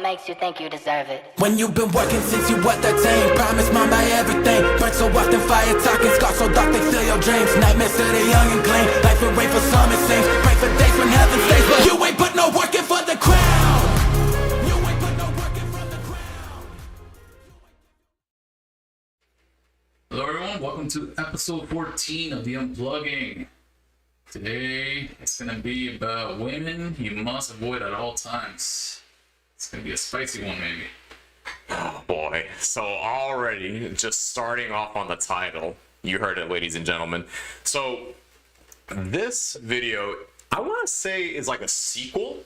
makes you think you deserve it? When you've been working since you were 13, promise mom by everything. Burnt so often, fire talking, scars so dark they steal your dreams. Nightmares to the young and clean, life will rain for some it seems. Pray for days when heaven stays, but you ain't put no work in for the crown. You ain't put no work in for the crown. Hello everyone, welcome to episode 14 of the Unplugging. Today, it's going to be about women you must avoid at all times. It's going to be a spicy one, maybe. Oh boy. So already, just starting off on the title, you heard it, ladies and gentlemen. So this video, I want to say, is like a sequel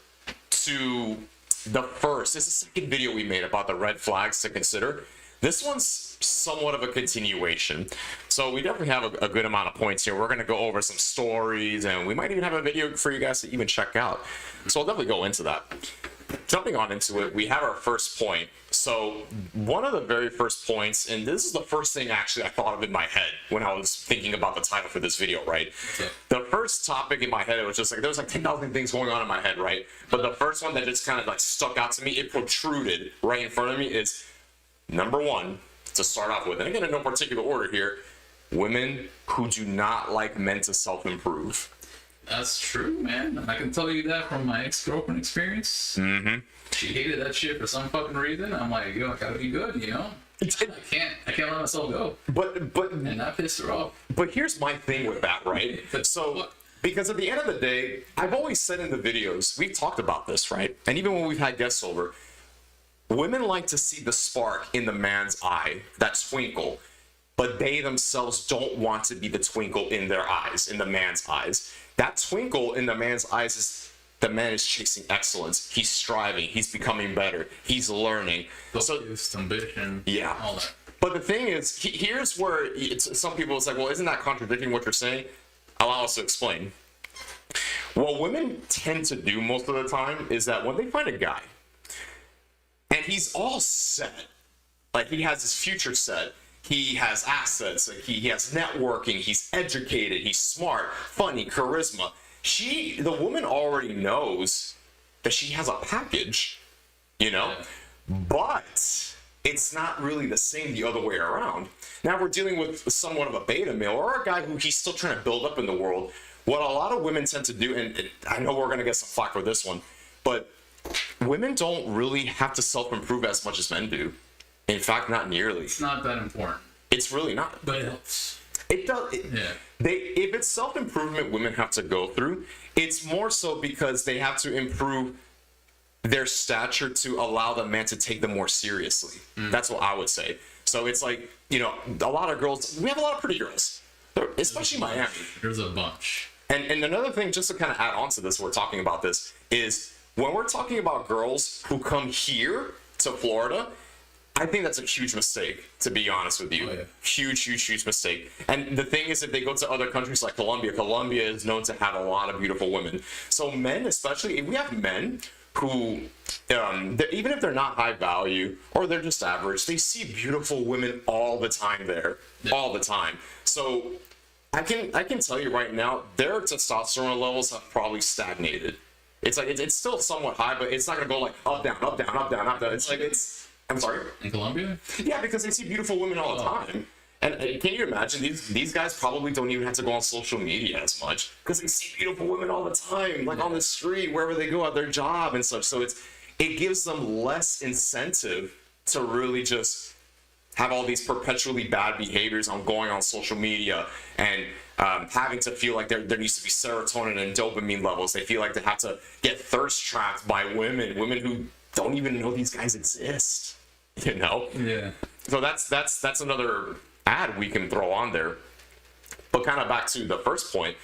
to the first. It's the second video we made about the red flags to consider. This one's somewhat of a continuation. So we definitely have a good amount of points here. We're going to go over some stories, and we might even have a video for you guys to even check out. So I'll definitely go into that. Jumping on into it, we have our first point. So one of the very first points, and this is the first thing actually I thought of in my head when I was thinking about the title for this video, right? The first topic in my head, it was just like, there was like 10,000 things going on in my head, right? But the first one that just kind of like stuck out to me, it protruded right in front of me, is number one, to start off with, and again in no particular order here, women who do not like men to self-improve. That's true, man. I can tell you that from my ex-girlfriend experience. Mm-hmm. She hated that shit for some fucking reason. I'm like, yo, I gotta be good, you know? I can't let myself go. But and that pissed her off. But here's my thing with that, right? So, because at the end of the day, I've always said in the videos, we've talked about this, right? And even when we've had guests over, women like to see the spark in the man's eye, that twinkle, but they themselves don't want to be the twinkle in their eyes, in the man's eyes. That twinkle in the man's eyes is the man is chasing excellence. He's striving. He's becoming better. He's learning. Focus, ambition, yeah. All that. But the thing is, here's where some people it's like, well, isn't that contradicting what you're saying? Allow us to explain. What women tend to do most of the time is that when they find a guy, and he's all set, like he has his future set, he has assets, like he has networking, he's educated, he's smart, funny, charisma. The woman already knows that she has a package, you know? But it's not really the same the other way around. Now we're dealing with somewhat of a beta male or a guy who he's still trying to build up in the world. What a lot of women tend to do, and I know we're gonna get some flack for this one, but women don't really have to self-improve as much as men do. In fact, not nearly. It's not that important. It's really not. But it helps. It does. If it's self-improvement women have to go through, it's more so because they have to improve their stature to allow the man to take them more seriously. That's what I would say. So it's like, you know, a lot of girls, we have a lot of pretty girls, especially in Miami. There's a bunch. And another thing, just to kind of add on to this, we're talking about this, is when we're talking about girls who come here to Florida, I think that's a huge mistake, to be honest with you. Oh, yeah. Huge mistake. And the thing is, if they go to other countries like Colombia is known to have a lot of beautiful women. So men, especially, if we have men who, even if they're not high value or they're just average, they see beautiful women all the time there, all the time. So I can tell you right now, their testosterone levels have probably stagnated. It's like it's still somewhat high, but it's not gonna go like up, down, up, down, up, down, up, down. It's like I'm sorry. In Colombia? Yeah, because they see beautiful women all the time. And can you imagine these guys probably don't even have to go on social media as much because they see beautiful women all the time, like on the street, wherever they go at their job and such. So it gives them less incentive to really just have all these perpetually bad behaviors on going on social media and having to feel like there needs to be serotonin and dopamine levels. They feel like they have to get thirst trapped by women who don't even know these guys exist, you know? Yeah. So that's another ad we can throw on there. But kind of back to the first point,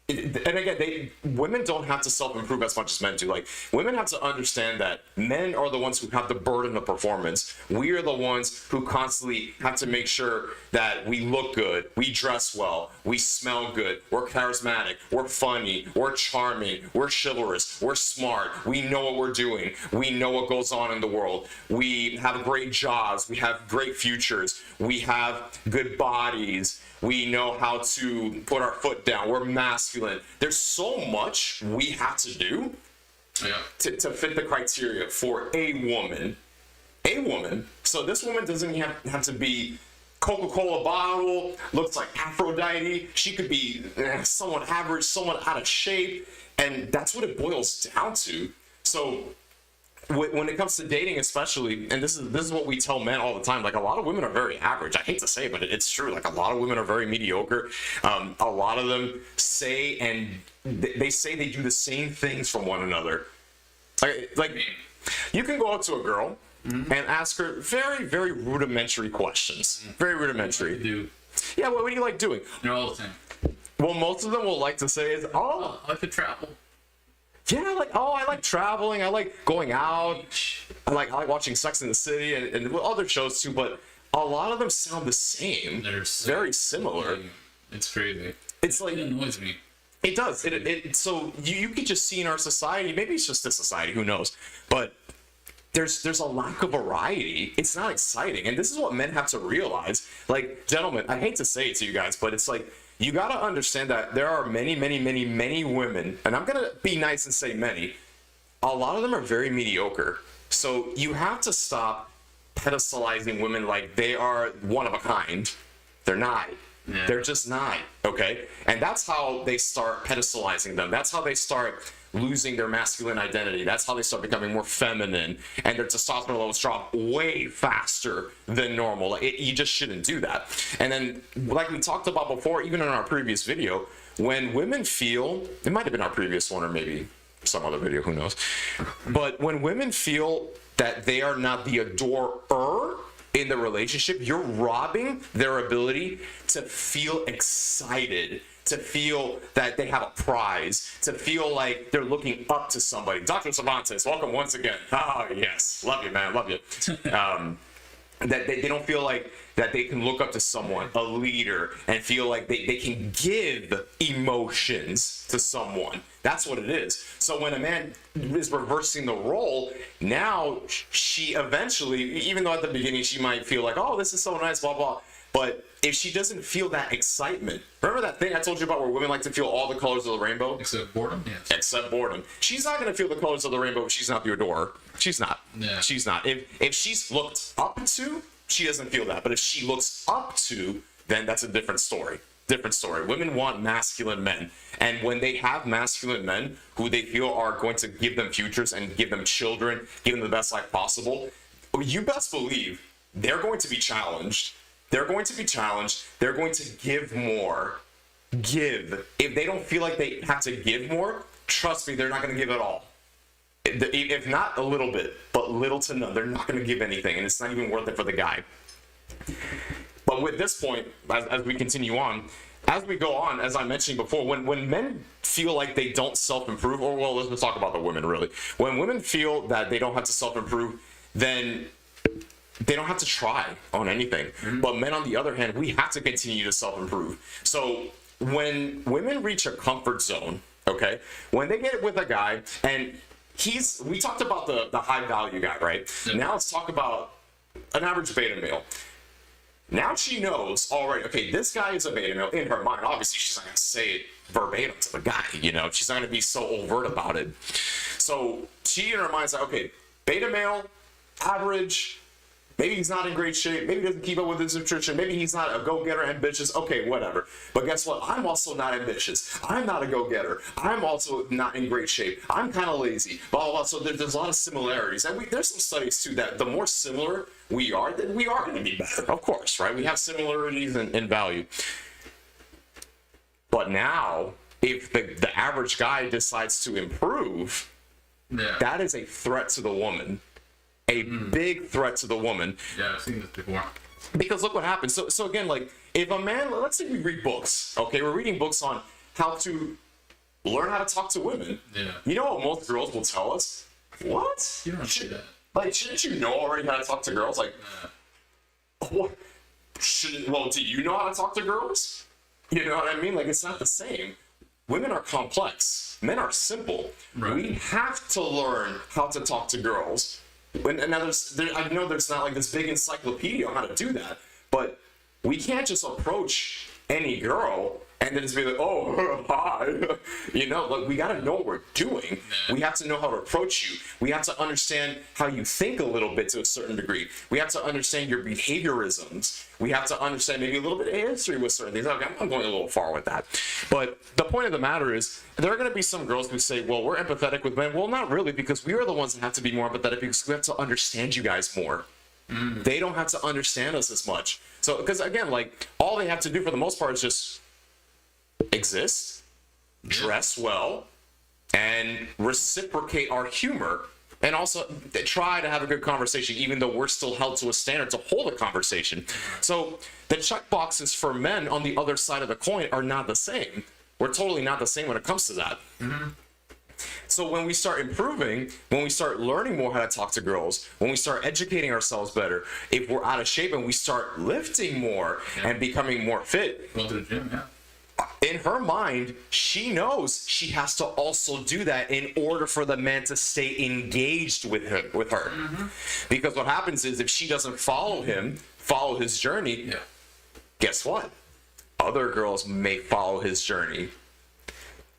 and again, women don't have to self-improve as much as men do. Like, women have to understand that men are the ones who have the burden of performance. We are the ones who constantly have to make sure that we look good, we dress well, we smell good, we're charismatic, we're funny, we're charming, we're chivalrous, we're smart, we know what we're doing, we know what goes on in the world, we have great jobs, we have great futures, we have good bodies, we know how to put our foot down, we're masculine. There's so much we have to do to fit the criteria for a woman. A woman. So this woman doesn't have to be Coca-Cola bottle, looks like Aphrodite. She could be someone average, someone out of shape. And that's what it boils down to. So when it comes to dating especially, and this is what we tell men all the time, like a lot of women are very average. I hate to say it, but it's true. Like a lot of women are very mediocre. A lot of them say, and they say they do the same things from one another. Like you can go up to a girl and ask her very, very rudimentary questions. Very rudimentary. Yeah, what do you like doing? They're all the same. Well, most of them will like to say is, I like to travel. Yeah, like, I like traveling. I like going out. I like watching Sex and the City and other shows too. But a lot of them sound the same. They're very similar. It's crazy. It's like it annoys me. It does. So you could just see in our society. Maybe it's just this society. Who knows? But there's a lack of variety. It's not exciting, and this is what men have to realize. Like, gentlemen, I hate to say it to you guys, but it's like you gotta understand that there are many, many, many, many women, and I'm gonna be nice and say many. A lot of them are very mediocre. So you have to stop pedestalizing women like they are one of a kind. They're not. Yeah. They're just not, okay? And that's how they start pedestalizing them. That's how they start losing their masculine identity. That's how they start becoming more feminine, and their testosterone levels drop way faster than normal. You just shouldn't do that. And then, like we talked about before, even in our previous video, when women feel, it might have been our previous one or maybe some other video, who knows, but when women feel that they are not the adorer in the relationship, you're robbing their ability to feel excited, to feel that they have a prize, to feel like they're looking up to somebody. Dr. Cervantes, welcome once again. Oh, yes. Love you, man. Love you. That they don't feel like that they can look up to someone, a leader, and feel like they can give emotions to someone. That's what it is. So when a man is reversing the role, now she eventually, even though at the beginning she might feel like, oh, this is so nice, blah, blah, but if she doesn't feel that excitement, remember that thing I told you about where women like to feel all the colors of the rainbow? Except boredom? Yes. Except boredom. She's not going to feel the colors of the rainbow if she's not the adorer. She's not. Yeah. She's not. If she's looked up to, she doesn't feel that. But if she looks up to, then that's a different story. Different story. Women want masculine men. And when they have masculine men who they feel are going to give them futures and give them children, give them the best life possible, you best believe they're going to be challenged. They're going to be challenged. They're going to give more. Give. If they don't feel like they have to give more, trust me, they're not going to give at all. If not a little bit, but little to none, they're not going to give anything, and it's not even worth it for the guy. But with this point, as we continue on, as we go on, as I mentioned before, when men feel like they don't self-improve, or well, let's talk about the women really. When women feel that they don't have to self-improve, then they don't have to try on anything. Mm-hmm. But men, on the other hand, we have to continue to self-improve. So when women reach a comfort zone, okay, when they get with a guy, and we talked about the high value guy, right? Mm-hmm. Now let's talk about an average beta male. Now she knows already, okay, this guy is a beta male in her mind. Obviously, she's not going to say it verbatim to the guy, you know? She's not going to be so overt about it. So she in her mind's like, okay, beta male, average, maybe he's not in great shape, maybe he doesn't keep up with his nutrition, maybe he's not a go-getter, ambitious, okay, whatever. But guess what? I'm also not ambitious. I'm not a go-getter. I'm also not in great shape. I'm kind of lazy, blah, blah, blah. So there's a lot of similarities. And there's some studies, too, that the more similar we are, then we are going to be better, of course, right? We have similarities in value. But now, if the average guy decides to improve, that is a threat to the woman. A big threat to the woman. Yeah, I've seen this before. Because look what happens. So again, like, if a man, let's say we read books, okay? We're reading books on how to learn how to talk to women. Yeah. You know what most girls will tell us? What? You don't say that. Like, shouldn't you know already how to talk to girls? Like, what? Well, do you know how to talk to girls? You know what I mean? Like, it's not the same. Women are complex. Men are simple. Right. We have to learn how to talk to girls. And now I know there's not like this big encyclopedia on how to do that, but we can't just approach any girl and then just be like, oh, hi. You know, like, we got to know what we're doing. We have to know how to approach you. We have to understand how you think a little bit to a certain degree. We have to understand your behaviorisms. We have to understand maybe a little bit of history with certain things. Okay, I'm going a little far with that. But the point of the matter is, there are going to be some girls who say, well, we're empathetic with men. Well, not really, because we are the ones that have to be more empathetic because we have to understand you guys more. They don't have to understand us as much. So, because again, like, all they have to do for the most part is just exist, dress well, and reciprocate our humor, and also try to have a good conversation, even though we're still held to a standard to hold a conversation. So the check boxes for men on the other side of the coin are not the same. We're totally not the same when it comes to that. So when we start improving, when we start learning more how to talk to girls, when we start educating ourselves better, if we're out of shape and we start lifting more and becoming more fit, Go to the gym, yeah. in her mind, she knows she has to also do that in order for the man to stay engaged with her. Because what happens is, if she doesn't follow his journey, guess what? Other girls may follow his journey.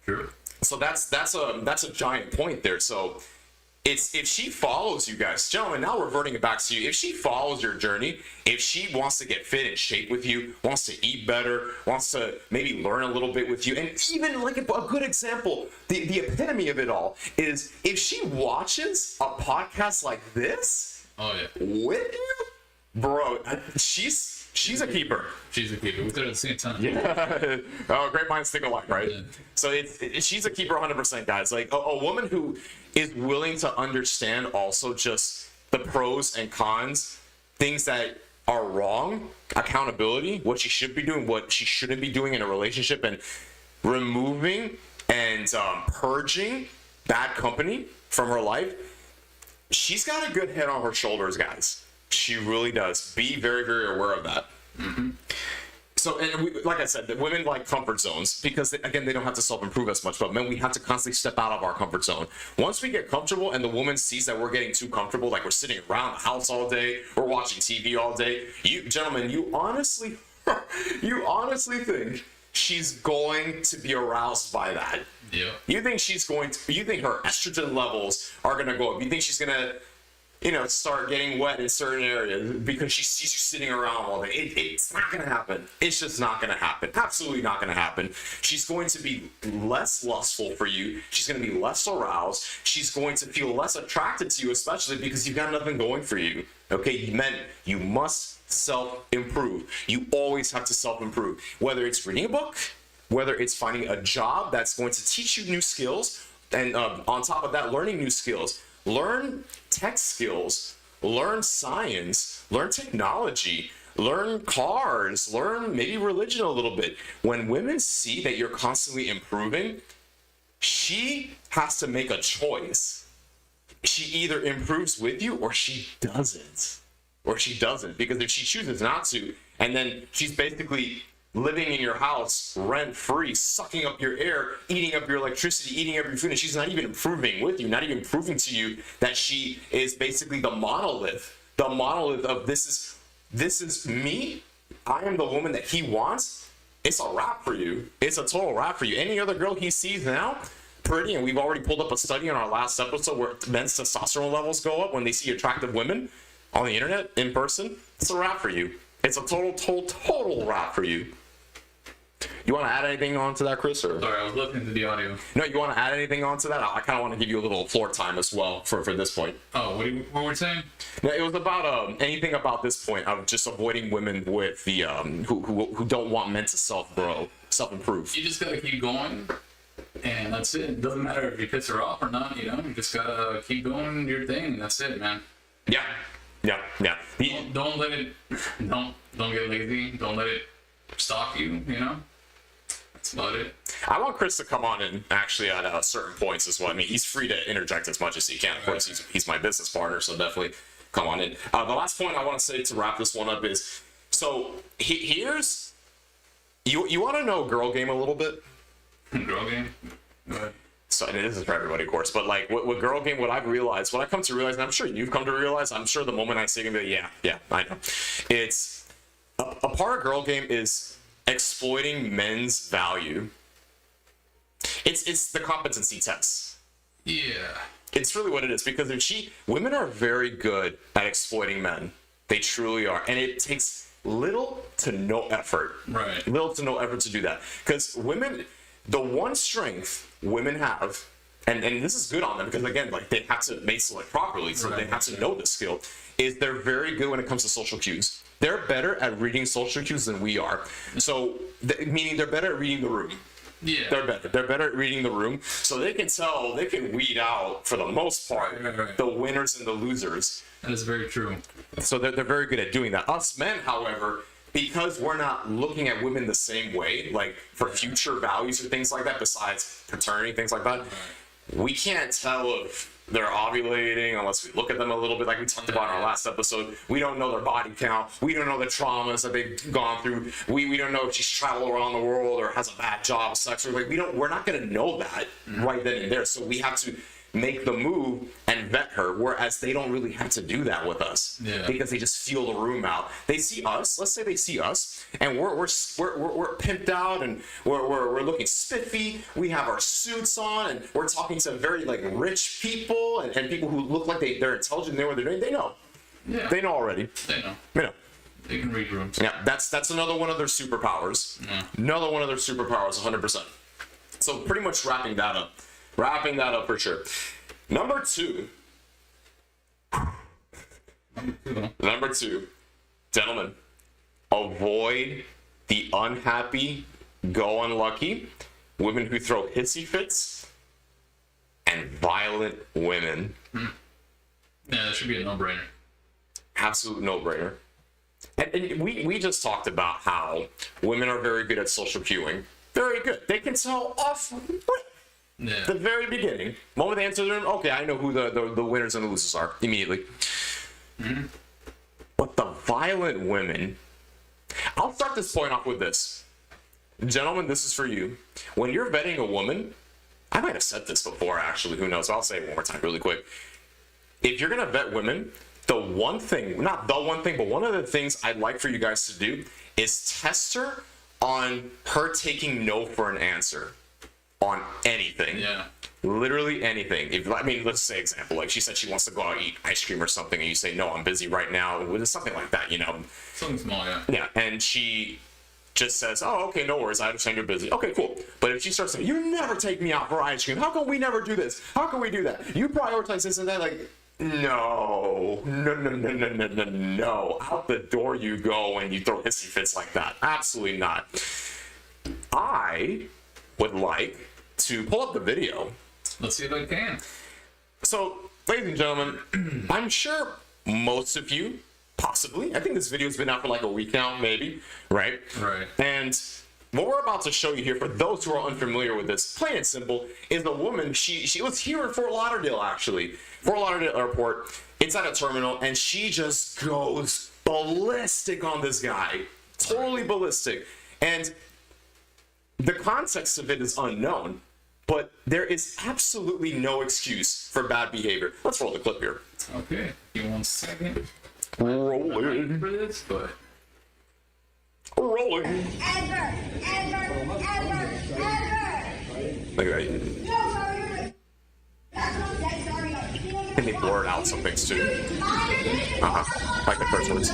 True. So that's a giant point there. So it's, if she follows you guys, gentlemen, now reverting it back to you, if she follows your journey, if she wants to get fit and shape with you, wants to eat better, wants to maybe learn a little bit with you, and even like a good example, the epitome of it all is if she watches a podcast like this with you, bro, she's a keeper. She's a keeper. We could have seen a ton. Yeah. Oh, great minds think alike, right? Yeah. So she's a keeper 100%, guys. Like a woman who is willing to understand also just the pros and cons, things that are wrong, accountability, what she should be doing, what she shouldn't be doing in a relationship, and removing and purging bad company from her life. She's got a good head on her shoulders, guys. She really does. Be very, very aware of that. So, and like I said, women like comfort zones because, again, they don't have to self-improve as much. But men, we have to constantly step out of our comfort zone. Once we get comfortable and the woman sees that we're getting too comfortable, like we're sitting around the house all day, we're watching TV all day, you gentlemen, you honestly think she's going to be aroused by that? Yeah. You think you think her estrogen levels are going to go up? You think she's going to, start getting wet in certain areas because she sees you sitting around all day? It's not going to happen. It's just not going to happen. Absolutely not going to happen. She's going to be less lustful for you. She's going to be less aroused. She's going to feel less attracted to you, especially because you've got nothing going for you. Okay, men, you must self-improve. You always have to self-improve. Whether it's reading a book, whether it's finding a job that's going to teach you new skills, and on top of that, learning new skills. Learn tech skills, learn science, learn technology, learn cars, learn maybe religion a little bit. When women see that you're constantly improving, she has to make a choice. She either improves with you or she doesn't. Because if she chooses not to, and then she's basically living in your house rent-free, sucking up your air, eating up your electricity, eating up your food, and she's not even improving with you, not even proving to you that she is basically the monolith of this is me, I am the woman that he wants. It's a wrap for you. It's a total wrap for you. Any other girl he sees now, pretty, and we've already pulled up a study in our last episode where men's testosterone levels go up when they see attractive women on the internet, in person, it's a wrap for you. It's a total wrap for you. You want to add anything on to that, Chris? Or? Sorry, I was looking to the audio. No, you want to add anything on to that? I kind of want to give you a little floor time as well for this point. Oh, what were we saying? No, it was about anything about this point of just avoiding women with the who don't want men to self-improve. You just gotta keep going, and that's it. It doesn't matter if you piss her off or not. You just gotta keep doing your thing. That's it, man. Yeah. Don't let it. Don't get lazy. Don't let it stop you. That's about it. I want Chris to come on in actually at certain points as well. I mean, he's free to interject as much as he can. Of course, he's my business partner, so definitely come on in. The last point I want to say to wrap this one up is, so here's, you want to know girl game a little bit? Girl game? Go ahead. So, and this is for everybody, of course, but like with girl game, what I've come to realize, and I'm sure you've come to realize, I'm sure the moment I say it, yeah, I know. It's a part of girl game is exploiting men's value. It's the competency test. Yeah. It's really what it is, because women are very good at exploiting men. They truly are. And it takes little to no effort. Right. Little to no effort to do that. Because women, the one strength women have, and this is good on them, because again, like they have to select properly, so they have to know the skill, is they're very good when it comes to social cues. They're better at reading social cues than we are. So, meaning they're better at reading the room. Yeah. They're better. They're better at reading the room, so they can weed out, for the most part, Right. the winners and the losers. That is very true. So they're very good at doing that. Us men, however, because we're not looking at women the same way, like for future values or things like that, besides paternity, things like that, we can't tell if they're ovulating unless we look at them a little bit, like we talked about in our last episode. We don't know their body count. We don't know the traumas that they've gone through. We don't know if she's traveled around the world or has a bad job, sex, or like we're not gonna know that right then and there. So we have to make the move and vet her, whereas they don't really have to do that with us, because they just feel the room out. They see us, let's say they see us, and we're pimped out, and we're looking spiffy. We have our suits on, and we're talking to very like rich people and people who look like they're intelligent, they know what they're doing. They know. Yeah. They know already. They know. They know. They can read rooms. Yeah, that's another one of their superpowers. Another one of their superpowers, 100%. So pretty much wrapping that up for sure. Number two, gentlemen, avoid the unhappy, go unlucky, women who throw hissy fits, and violent women. Yeah, that should be a no-brainer. Absolute no-brainer. And we just talked about how women are very good at social cueing. Very good. They can tell off the very beginning. Moment they answer them, okay, I know who the winners and the losers are immediately. But the violent women, I'll start this point off with this. Gentlemen, this is for you. When you're vetting a woman, I might have said this before actually, who knows, I'll say it one more time really quick. If you're gonna vet women, one of the things I'd like for you guys to do is test her on her taking no for an answer on anything. Yeah. Literally anything. Let's say example, like she said she wants to go out and eat ice cream or something, and you say, no, I'm busy right now. Something like that, Something small, yeah. Yeah, and she just says, oh, okay, no worries, I understand you're busy. Okay, cool. But if she starts saying, you never take me out for ice cream. How come we never do this? How can we do that? You prioritize this and that, like, no. Out the door you go when you throw hissy fits like that. Absolutely not. I would like to pull up the video. Let's see if I can. So, ladies and gentlemen, I'm sure most of you, possibly, I think this video's been out for like a week now, maybe, right? Right. And what we're about to show you here, for those who are unfamiliar with this, plain and simple, is a woman, she was here in Fort Lauderdale, actually. Fort Lauderdale Airport, inside a terminal, and she just goes ballistic on this guy. Totally ballistic. And the context of it is unknown, but there is absolutely no excuse for bad behavior. Let's roll the clip here. Okay, give me 1 second. Rolling. For this, but Rolling. Ever. Look at that. And they blurred out some things too. Like the first words.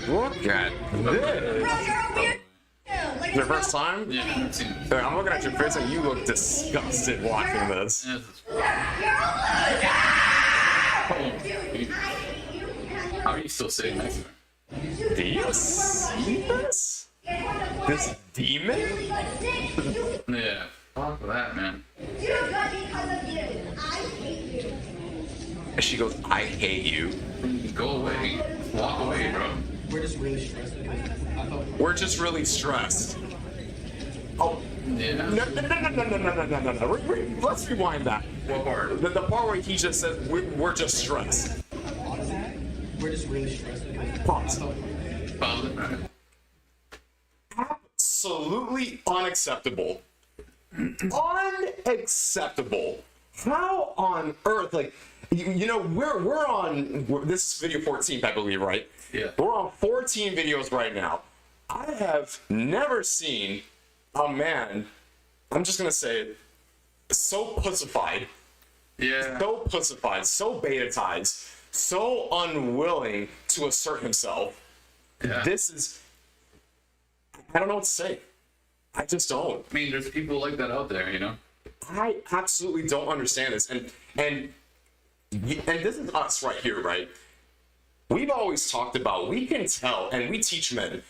Look at this. Your first time? yeah, I've seen it. I'm looking at your face and you look disgusted watching this. How are you still sitting next to her? Do you see this? This demon? Yeah, fuck that, man. And she goes, I hate you. Go away. Walk away, bro. We're just really stressed. We're just really stressed. Oh, Yeah. no. Let's rewind that. What part? The part where he just says, we're just stressed. We're just really stressed. Pause. Alright. Absolutely unacceptable. Unacceptable. How on earth, like, you know, this is video 14, I believe, right? Yeah. We're on 14 videos right now. I have never seen a man, I'm just gonna say it, so pussified, Yeah. so beta-tized, so unwilling to assert himself. Yeah. This is, I don't know what to say. I just don't. I mean, there's people like that out there, you know? I absolutely don't understand this. And this is us right here, right? We've always talked about, we can tell, and we teach men,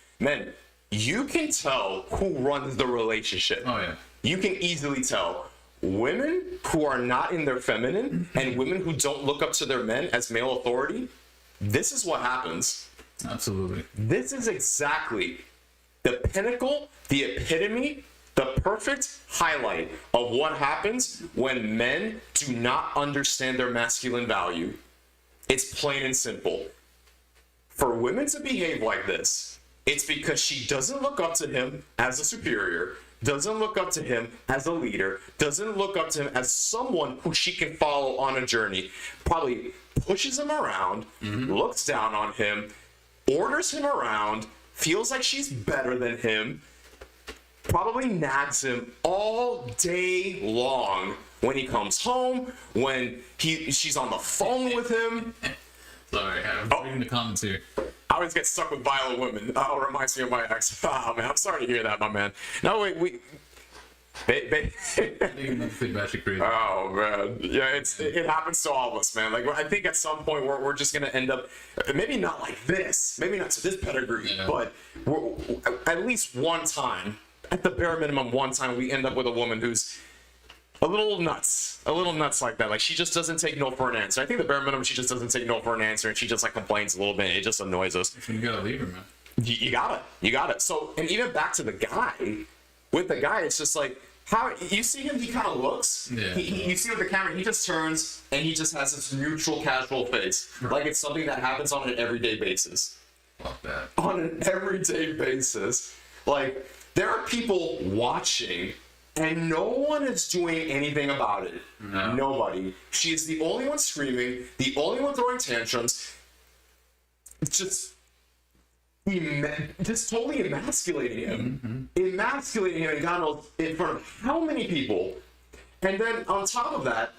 you can tell who runs the relationship. Oh, yeah. You can easily tell. Women who are not in their feminine and women who don't look up to their men as male authority, this is what happens. Absolutely. This is exactly the pinnacle, the epitome, the perfect highlight of what happens when men do not understand their masculine value. It's plain and simple. For women to behave like this, it's because she doesn't look up to him as a superior, doesn't look up to him as a leader, doesn't look up to him as someone who she can follow on a journey, probably pushes him around, looks down on him, orders him around, feels like she's better than him, probably nags him all day long when he comes home, when she's on the phone with him. Sorry, I'm reading the comments here. I always get stuck with violent women. Oh, it reminds me of my ex. Oh, man, I'm sorry to hear that, my man. No, wait, I think that's actually crazy. Oh, man. Yeah, it happens to all of us, man. Like, I think at some point we're just going to end up, maybe not like this, maybe not to this pedigree, Yeah. but at least one time, at the bare minimum, one time we end up with a woman who's a little nuts like that. Like, she just doesn't take no for an answer. I think the bare minimum, she just doesn't take no for an answer, and she just, like, complains a little bit. It just annoys us. You gotta leave her, man. You got it. So, and even back to the guy, with the guy, it's just like, how you see him, he kind of looks. Yeah. You see with the camera, he just turns and he just has this neutral, casual face, like it's something that happens on an everyday basis. Fuck that. On an everyday basis, like there are people watching, and no one is doing anything about it. No. Nobody. She is the only one screaming, the only one throwing tantrums. It's just totally emasculating him. Emasculating him, and God knows in front of how many people. And then on top of that,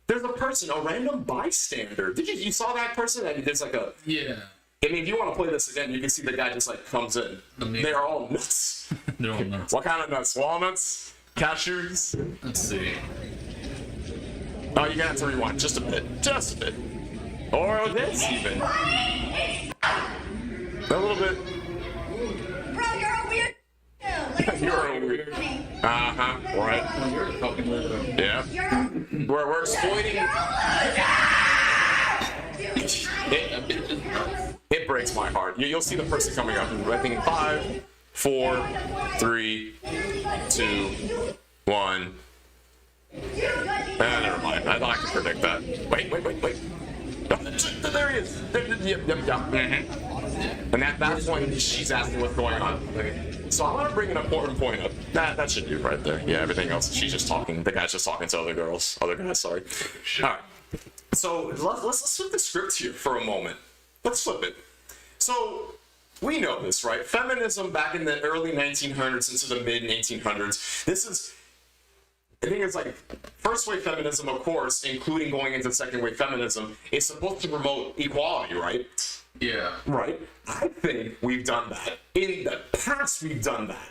there's a person, a random bystander. You saw that person? And there's like a, Yeah. I mean, if you want to play this again, you can see the guy just like comes in. They're all nuts. They're all nuts. What kind of nuts? Walnuts? Cashews? Let's see. Oh, you're gonna have to rewind just a bit. Just a bit. Or this even. A little bit. Bro, you're a weird. You're a weird. Uh-huh. Right. Oh, you're fucking weirdo. Yeah. We're exploiting. It breaks my heart. You'll see the person coming up. I think in 5, 4, 3, 2, 1. Never mind. I thought I could predict that. Wait. There he is. Yep. Mm-hmm. And that's when she's asking what's going on. So I want to bring an important point up. That should do right there. Yeah, everything else, she's just talking. The guy's just talking to other guys, sorry. All right. So let's flip the script here for a moment. Let's flip it. So we know this, right? Feminism back in the early 1900s into the mid 1800s. This is, I think it's like first wave feminism, of course, including going into second wave feminism, is supposed to promote equality, right? Yeah. Right. I think we've done that. In the past, we've done that.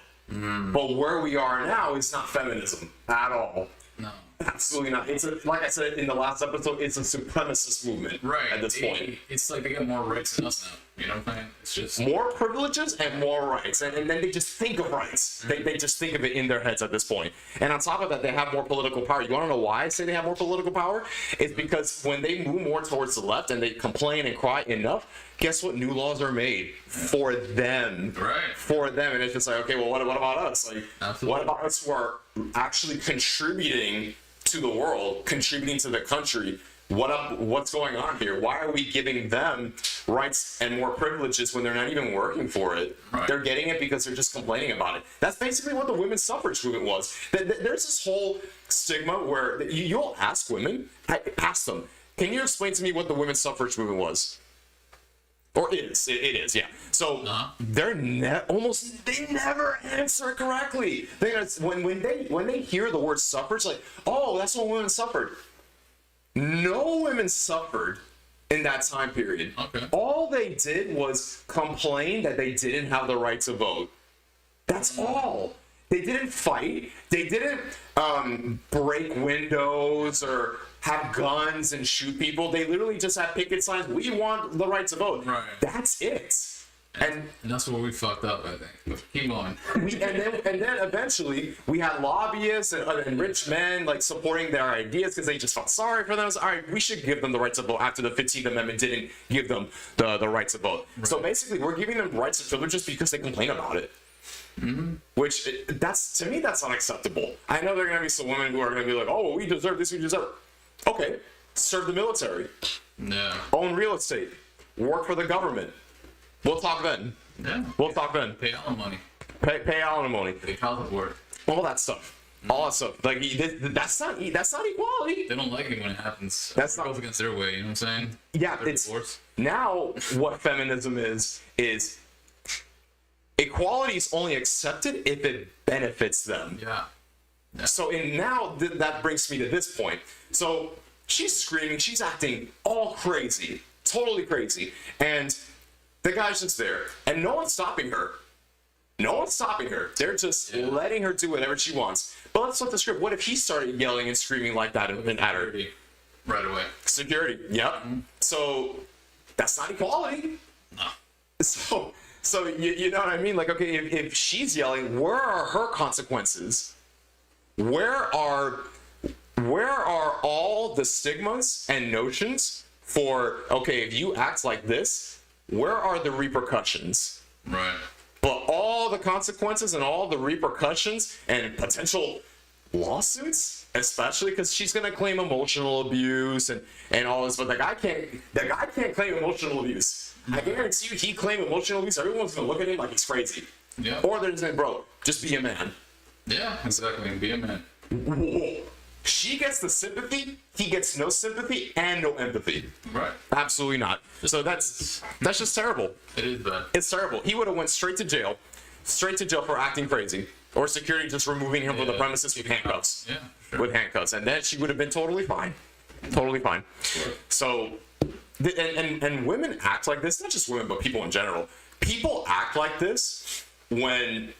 But where we are now is not feminism at all. No. Absolutely not. It's like I said in the last episode, it's a supremacist movement. Right. At this point. It's like they got more rights than us now. You know what I'm saying? It's just. More privileges and more rights. And then they just think of rights. They just think of it in their heads at this point. And on top of that, they have more political power. You want to know why I say they have more political power? It's because when they move more towards the left and they complain and cry enough, guess what? New laws are made for them. Right. For them. And it's just like, okay, well, what about us? Like, Absolutely. what about us who are actually contributing to the world, contributing to the country, what's going on here? Why are we giving them rights and more privileges when they're not even working for it? Right. They're getting it because they're just complaining about it. That's basically what the women's suffrage movement was. There's this whole stigma where you'll ask women, ask them, can you explain to me what the women's suffrage movement was? Or is. It is, yeah. So they never answer correctly. When they hear the word suffrage, like, oh, that's when women suffered. No women suffered in that time period. Okay. All they did was complain that they didn't have the right to vote. That's all. They didn't fight. They didn't break windows or have guns and shoot people. They literally just had picket signs. We want the right to vote. Right. That's it. And that's where we fucked up, I think. But keep going. and then eventually we had lobbyists and rich men like supporting their ideas because they just felt sorry for them. So, all right, we should give them the right to vote after the 15th Amendment didn't give them the right to vote. Right. So basically, we're giving them rights and privileges because they complain about it. Mm-hmm. Which to me that's unacceptable. I know there are gonna be some women who are gonna be like, oh, well, we deserve this, we deserve. Okay, serve the military. Yeah. Own real estate. Work for the government. We'll talk then. Yeah. We'll talk then. Pay alimony. Pay alimony. Pay child support. All that stuff. All that stuff. Like that's not equality. They don't like it when it happens. That's it goes against their way. You know what I'm saying? Yeah, Their it's divorce. now what feminism is equality is only accepted if it benefits them. Yeah. So that brings me to this point. So she's screaming, she's acting all crazy, totally crazy, and the guy's just there, and no one's stopping her. No one's stopping her. They're just letting her do whatever she wants. But let's flip the script. What if he started yelling and screaming like that and at her? Right away. Security. Yep. Mm-hmm. So that's not equality. No. So you know what I mean? Like, okay, if she's yelling, where are her consequences? Where are all the stigmas and notions for, okay, if you act like this, where are the repercussions? Right. But all the consequences and all the repercussions and potential lawsuits, especially because she's gonna claim emotional abuse and all this, but the guy can't claim emotional abuse. I guarantee you, he claimed emotional abuse. Everyone's gonna look at him like he's crazy. Yeah. Or they're just like, bro, just be a man. Yeah, exactly. Be a man. Whoa. She gets the sympathy, he gets no sympathy and no empathy. Right. Absolutely not. So that's just terrible. It is bad. It's terrible. He would have went straight to jail for acting crazy, or security just removing him from the premises with handcuffs. Yeah. Sure. With handcuffs, and then she would have been totally fine. Totally fine. Sure. So, and women act like this. Not just women, but people in general. People act like this when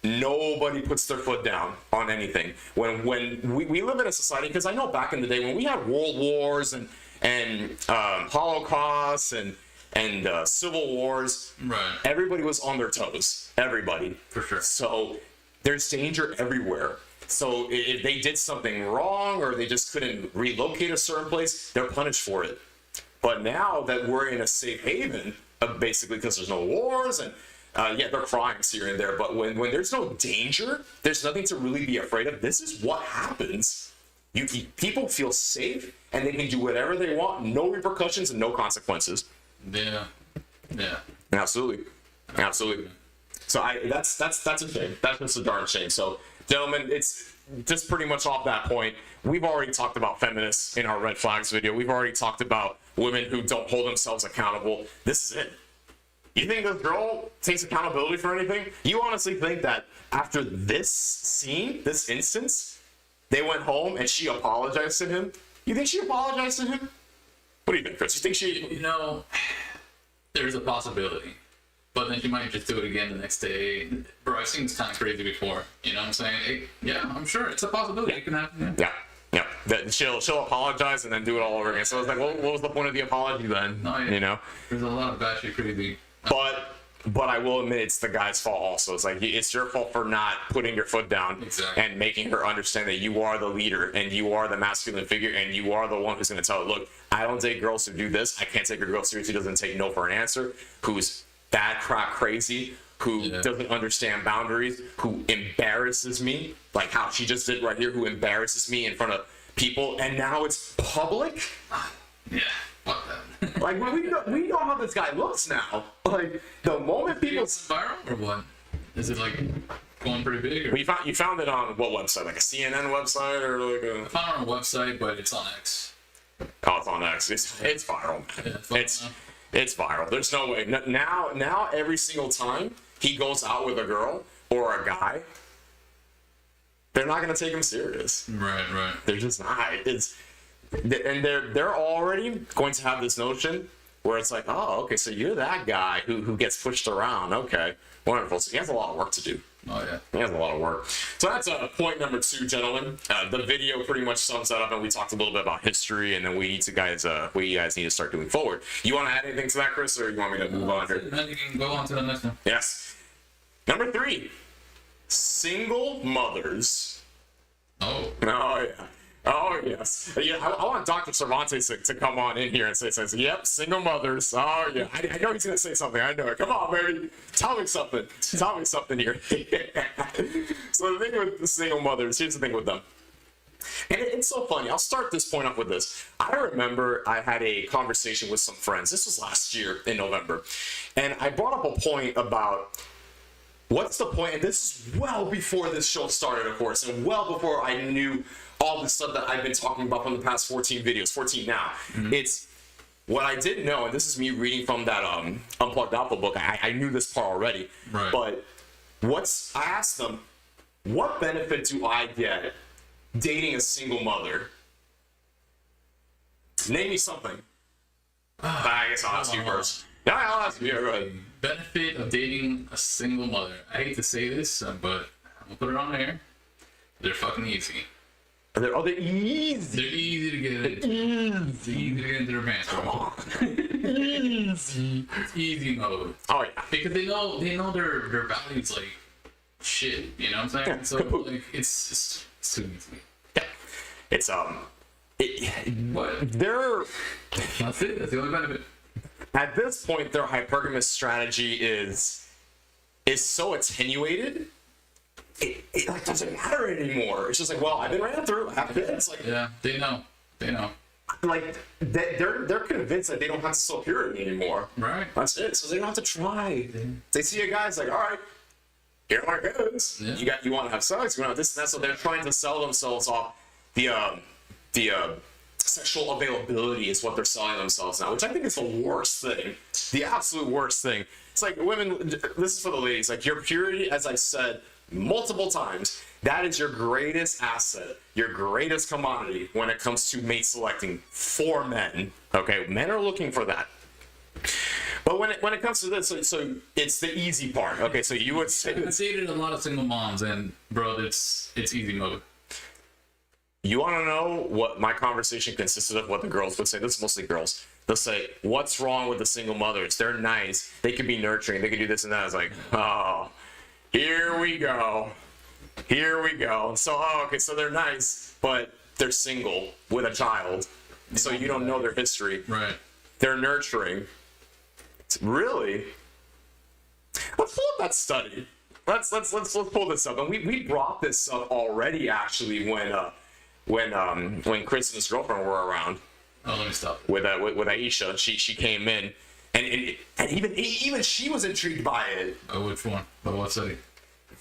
nobody puts their foot down on anything. When we live in a society, because I know back in the day when we had world wars and Holocausts and civil wars, right? Everybody was on their toes. Everybody, for sure. So there's danger everywhere. So if they did something wrong or they just couldn't relocate a certain place, they're punished for it. But now that we're in a safe haven, basically because there's no wars and there are crimes here and there, but when there's no danger, there's nothing to really be afraid of. This is what happens. People feel safe and they can do whatever they want, no repercussions and no consequences. Yeah. Absolutely. So that's a shame. That's just a darn shame. So, gentlemen, it's just pretty much off that point. We've already talked about feminists in our red flags video. We've already talked about women who don't hold themselves accountable. This is it. You think this girl takes accountability for anything? You honestly think that after this scene, this instance, they went home and she apologized to him? You think she apologized to him? What do you think, Chris? You think she... You know, there's a possibility. But then she might just do it again the next day. Bro, I've seen this kind of crazy before. You know what I'm saying? I'm sure it's a possibility. It can happen. Yeah. That she'll apologize and then do it all over again. So it's like, what was the point of the apology then? No, yeah. You know? There's a lot of batshit crazy. But I will admit it's the guy's fault also. It's like, it's your fault for not putting your foot down and making her understand that you are the leader and you are the masculine figure and you are the one who's going to tell her, look, I don't date girls who do this. I can't take a girl seriously who doesn't take no for an answer, who's bad crap crazy, who doesn't understand boundaries, who embarrasses me, like how she just did right here, who embarrasses me in front of people, and now it's public. Yeah, fuck that. Like we know how this guy looks now. Like the moment people It's viral or what? Is it like going pretty big? Or... you found it on what website? Like a CNN website or like a? I found it on a website, but it's on X. Oh, it's on X. It's viral. Yeah, It's viral. There's no way. Now every single time he goes out with a girl or a guy, they're not gonna take him serious. Right. They're just not. And they're already going to have this notion where it's like, oh, okay, so you're that guy who gets pushed around. Okay, wonderful. So he has a lot of work to do. Oh yeah. He has a lot of work. So that's point number 2, gentlemen. The video pretty much sums that up, and we talked a little bit about history, and then what you guys need to start doing forward. You want to add anything to that, Chris, or you want me to move on here? Then you can go on to the next one. Yes. Number 3, single mothers. Oh. Oh yeah. Oh yes. Yeah, I want Dr. Cervantes to come on in here and say, yep, single mothers. Oh yeah. I know he's gonna say something. I know it. Come on, baby. Tell me something. Tell me something here. So the thing with the single mothers, here's the thing with them. And it's so funny. I'll start this point off with this. I remember I had a conversation with some friends. This was last year in November. And I brought up a point about what's the point, and this is well before this show started, of course, and well before I knew all the stuff that I've been talking about from the past 14 videos, 14 now. Mm-hmm. It's what I didn't know, and this is me reading from that Unplugged Alpha book. I knew this part already, right. But I asked them, what benefit do I get dating a single mother? Name me something. I guess I'll ask you first. Yeah, I'll ask you. Go ahead. Benefit of dating a single mother. I hate to say this, but I'm gonna put it on air. They're fucking easy. They're easy. They're easy to get into. Easy to get into their pants, bro. Easy. It's easy mode. Oh yeah. Because they know their values like shit. You know what I'm saying? Yeah, so like it's too easy. Yeah. It's what? They're. That's it. That's the only benefit. At this point, their hypergamous strategy is so attenuated. It like doesn't matter anymore. It's just like, well, I've been ran through. I have kids. Like, yeah, they know. Like they're convinced that they don't have to sell purity anymore. Right. That's it. So they don't have to try. Yeah. They see a guy's like, all right, here are my kids. Yeah. You want to have sex? You want to have this and that. So they're trying to sell themselves off the sexual availability is what they're selling themselves now, which I think is the worst thing. The absolute worst thing. It's like women. This is for the ladies. Like your purity, as I said multiple times, that is your greatest asset, your greatest commodity when it comes to mate selecting for men. Okay, men are looking for that. But when it comes to this, so it's the easy part. Okay, so you would say I've dated a lot of single moms, and bro, it's easy mode. You want to know what my conversation consisted of? What the girls would say? This is mostly girls. They'll say, "What's wrong with the single mothers? They're nice. They can be nurturing. They can do this and that." I was like, "Oh, here we go. Here we go." So, okay, so they're nice, but they're single with a child, so you don't know their history. Right. They're nurturing. Really? Let's pull up that study. Let's pull this up. And we brought this up already, actually, when Chris and his girlfriend were around. Oh, let me stop. With Aisha, she came in, and even she was intrigued by it. Oh, which one? Oh, what study?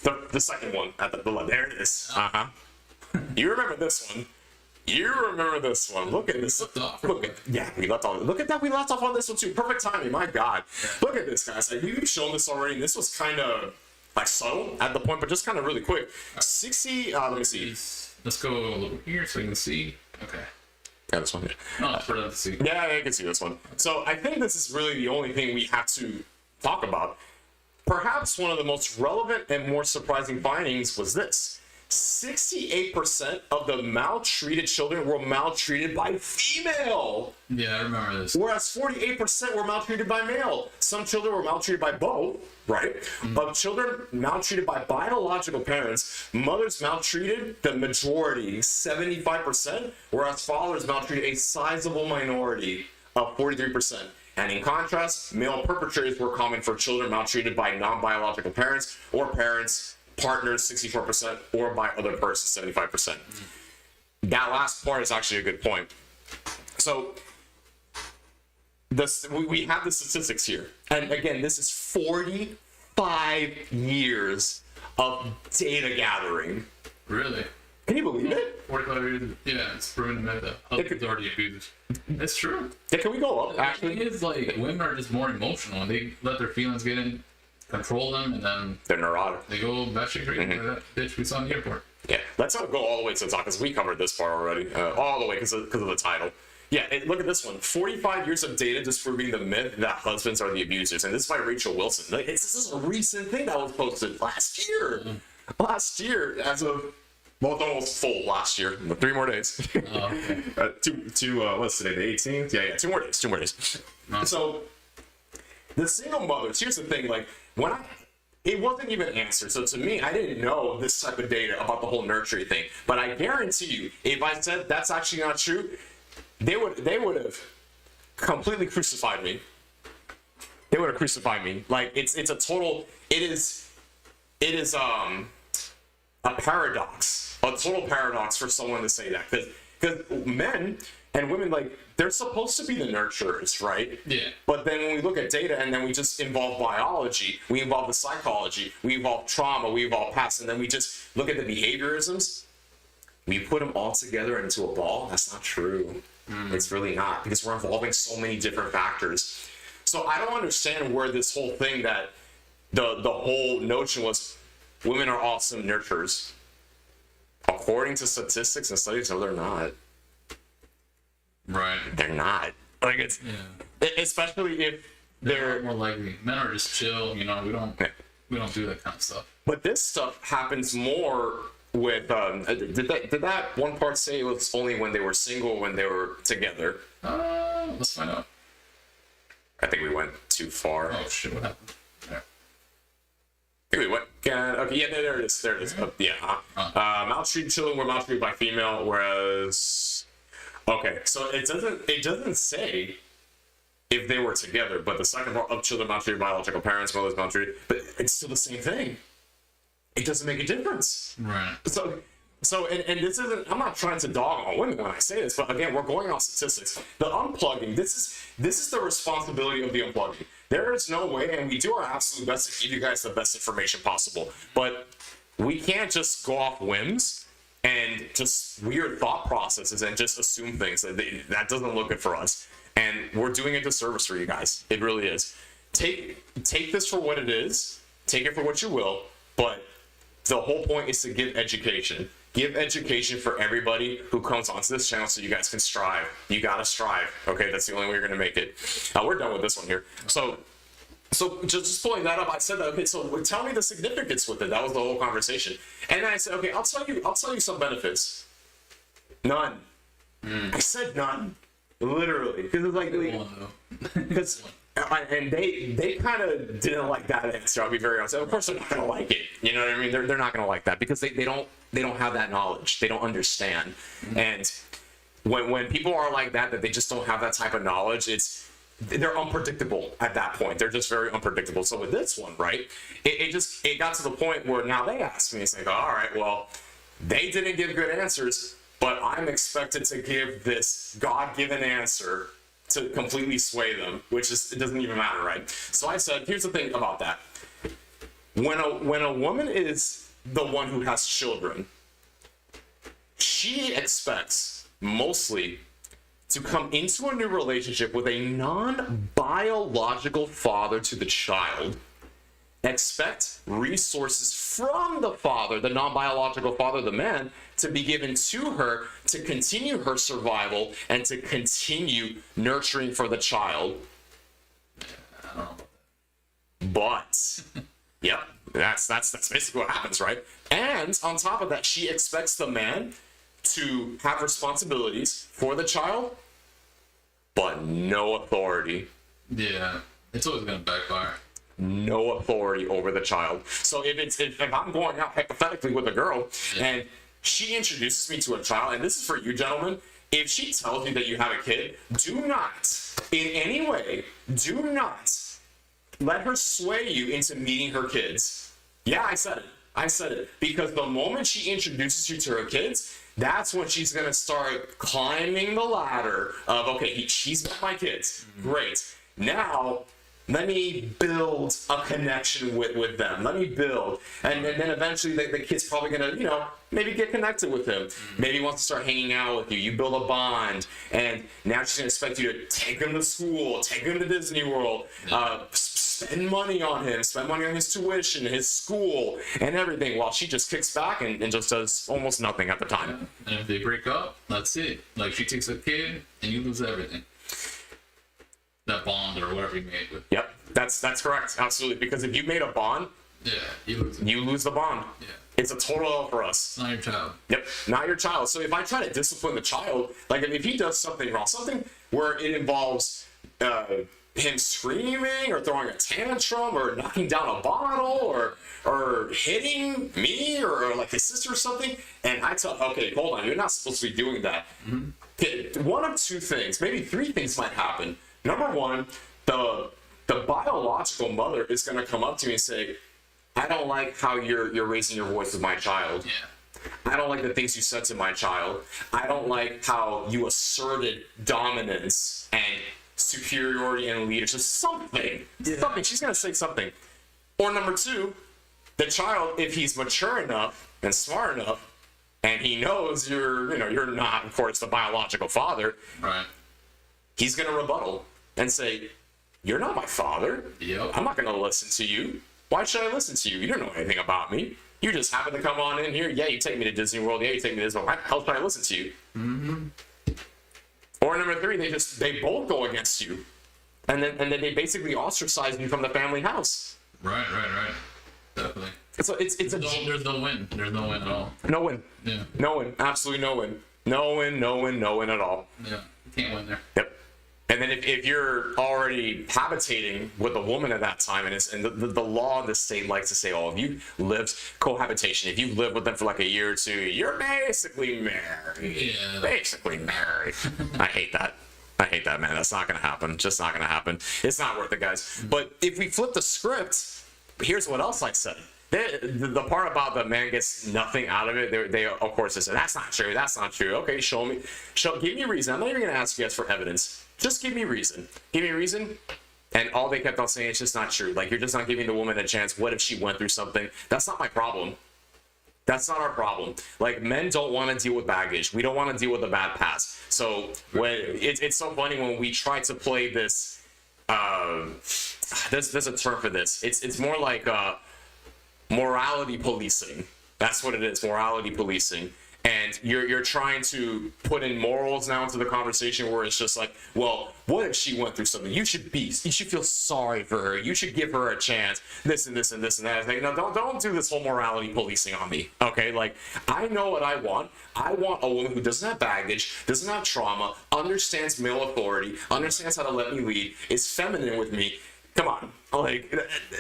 The second one at the left. There it is. You remember this one? You remember this one? Look at this. We left off. Look at that. We left off on this one too. Perfect timing. My God. Yeah. Look at this, guys. Like, we've shown this already. And this was kind of like subtle at the point, but just kind of really quick. 60. Let me see. Let's go a little here so you can see. Okay. Yeah, this one here. No, it's for them to see. Yeah, I can see this one. So I think this is really the only thing we have to talk about. Perhaps one of the most relevant and more surprising findings was this. 68% of the maltreated children were maltreated by female. Yeah, I remember this. Whereas 48% were maltreated by male. Some children were maltreated by both, right? Mm-hmm. But children maltreated by biological parents, mothers maltreated the majority, 75%, whereas fathers maltreated a sizable minority of 43%. And in contrast, male perpetrators were common for children maltreated by non-biological parents or parents, partners, 64%, or by other persons, 75%. that last part is actually a good point. So we have the statistics here. And again, this is 45 years of data gathering. Really? Can you believe it? 45 years. Yeah, it's proven that the husband's already abused. It's true. Yeah, can we go up? Actually, Actually, it is like women are just more emotional. They let their feelings get in, control them, and then they're neurotic. they go batshit crazy. Like that bitch we saw in the airport. Yeah, let's not go all the way to the top because we covered this part already. All the way because of the title. Yeah, look at this one. 45 years of data disproving the myth that husbands are the abusers. And this is by Rachel Wilson. Like, this is a recent thing that was posted last year. Last year, as of, well, it's almost full last year. 3 more days. Oh, okay. What's today, the 18th? Yeah, 2 more days. 2 more days. So, the single mothers, here's the thing, like, it wasn't even answered. So to me, I didn't know this type of data about the whole nurturing thing. But I guarantee you, if I said that's actually not true, they would have completely crucified me. They would have crucified me. Like it's a total. It is a paradox, a total paradox for someone to say that because men and women, like, they're supposed to be the nurturers, right? Yeah. But then when we look at data and then we just involve biology, we involve the psychology, we involve trauma, we involve past, and then we just look at the behaviorisms, we put them all together into a ball. That's not true. It's really not, because we're involving so many different factors. So I don't understand where this whole thing that the whole notion was women are awesome nurturers. According to statistics and studies, no, they're not. Right. They're not. Like it's, especially if they're more likely. Men are just chill. You know, we don't do that kind of stuff. But this stuff happens more with. Did that one part say it was only when they were single, when they were together? Let's find out. I think we went too far. Oh shit! What happened? There. I think we went. Okay, yeah, there it is. There it is. Maltreated children were maltreated by female, whereas. Okay, so it doesn't say if they were together, but the second part of children maltreated by biological parents, mothers maltreated, but it's still the same thing. It doesn't make a difference. Right. So and this isn't, I'm not trying to dog on women when I say this, but again, we're going off statistics. The unplugging, this is the responsibility of the unplugging. There is no way, and we do our absolute best to give you guys the best information possible, but we can't just go off whims and just weird thought processes and just assume things. That doesn't look good for us. And we're doing a disservice for you guys. It really is. Take this for what it is. Take it for what you will. But the whole point is to give education. Give education for everybody who comes onto this channel so you guys can strive. You gotta strive. Okay, that's the only way you're gonna make it. We're done with this one here. So just pulling that up, I said that, okay, so tell me the significance with it. That was the whole conversation. And then I said, okay, I'll tell you some benefits. None. I said none. Literally. Because it's like, because, and they kind of didn't like that answer, I'll be very honest. Of course they're not gonna like it. You know what I mean? They're not gonna like that because they don't have that knowledge. They don't understand. And when people are like that they just don't have that type of knowledge, they're unpredictable at that point. They're just very unpredictable. So with this one, right, it got to the point where now they ask me, it's like, all right, well, they didn't give good answers, but I'm expected to give this God-given answer to completely sway them, which is, it doesn't even matter, right? So I said, here's the thing about that. When a woman is the one who has children, she expects mostly to come into a new relationship with a non-biological father to the child, expect resources from the father, the non-biological father, the man, to be given to her to continue her survival and to continue nurturing for the child. But, yep, that's basically what happens, right? And on top of that, she expects the man to have responsibilities for the child, but no authority. Yeah, it's always gonna backfire. No authority over the child. So if I'm going out hypothetically with a girl and she introduces me to a child, and this is for you gentlemen, if she tells you that you have a kid, do not, in any way, do not let her sway you into meeting her kids. Yeah, I said it. Because the moment she introduces you to her kids, that's when she's gonna start climbing the ladder of, okay, she's got my kids, great. Now, let me build a connection with them. Let me build. And then eventually the kid's probably going to, maybe get connected with him. Maybe he wants to start hanging out with you. You build a bond. And now she's going to expect you to take him to school, take him to Disney World, spend money on him, spend money on his tuition, his school, and everything, while she just kicks back and just does almost nothing at the time. And if they break up, that's it. Like, she takes a kid, and you lose everything. That bond or whatever you made with. Yep, that's correct, absolutely. Because if you made a bond, you lose the bond. Yeah. It's a total L for us. It's not your child. Yep, not your child. So if I try to discipline the child, like if he does something wrong, something where it involves him screaming or throwing a tantrum or knocking down a bottle or hitting me or like his sister or something, and I tell, okay, hold on, you're not supposed to be doing that. One of two things, maybe three things might happen. Number one, the biological mother is going to come up to me and say, I don't like how you're raising your voice with my child. Yeah. I don't like the things you said to my child. I don't like how you asserted dominance and superiority and leadership. Something. She's going to say something. Or number two, the child, if he's mature enough and smart enough, and he knows you're not, of course, the biological father, Right. he's going to rebuttal and say, you're not my father. Yep. I'm not going to listen to you. Why should I listen to you? You don't know anything about me. You just happen to come on in here. Yeah, you take me to Disney World. Yeah, you take me to Disney World. Why the hell should I listen to you? Mm-hmm. Or number three, they both go against you. And then they basically ostracize you from the family house. Right. Definitely. There's No win. There's no win at all. no win. Yeah. No win. Absolutely no win. No win at all. Yeah. You can't win there. Yep. And then if you're already habitating with a woman at that time, and the law in the state likes to say, oh, if you lived cohabitation, if you lived with them for like a year or two, you're basically married. Yeah. Basically married. I hate that, man. That's not going to happen. Just not going to happen. It's not worth it, guys. But if we flip the script, here's what else I said. The part about the man gets nothing out of it, they of course they say, that's not true. Okay, give me a reason. I'm not even going to ask you guys for evidence. Just give me a reason. And all they kept on saying, it's just not true. Like, you're just not giving the woman a chance. What if she went through something? That's not my problem. That's not our problem. Like, men don't want to deal with baggage. We don't want to deal with a bad past. So it's so funny when we try to play this. There's a term for this. It's more like morality policing. That's what it is. Morality policing. And you're trying to put in morals now into the conversation where it's just like, well, what if she went through something? You should feel sorry for her. You should give her a chance. This and this and this and that. Like, no, don't do this whole morality policing on me. Okay, like, I know what I want. I want a woman who doesn't have baggage, doesn't have trauma, understands male authority, understands how to let me lead, is feminine with me. Come on, like,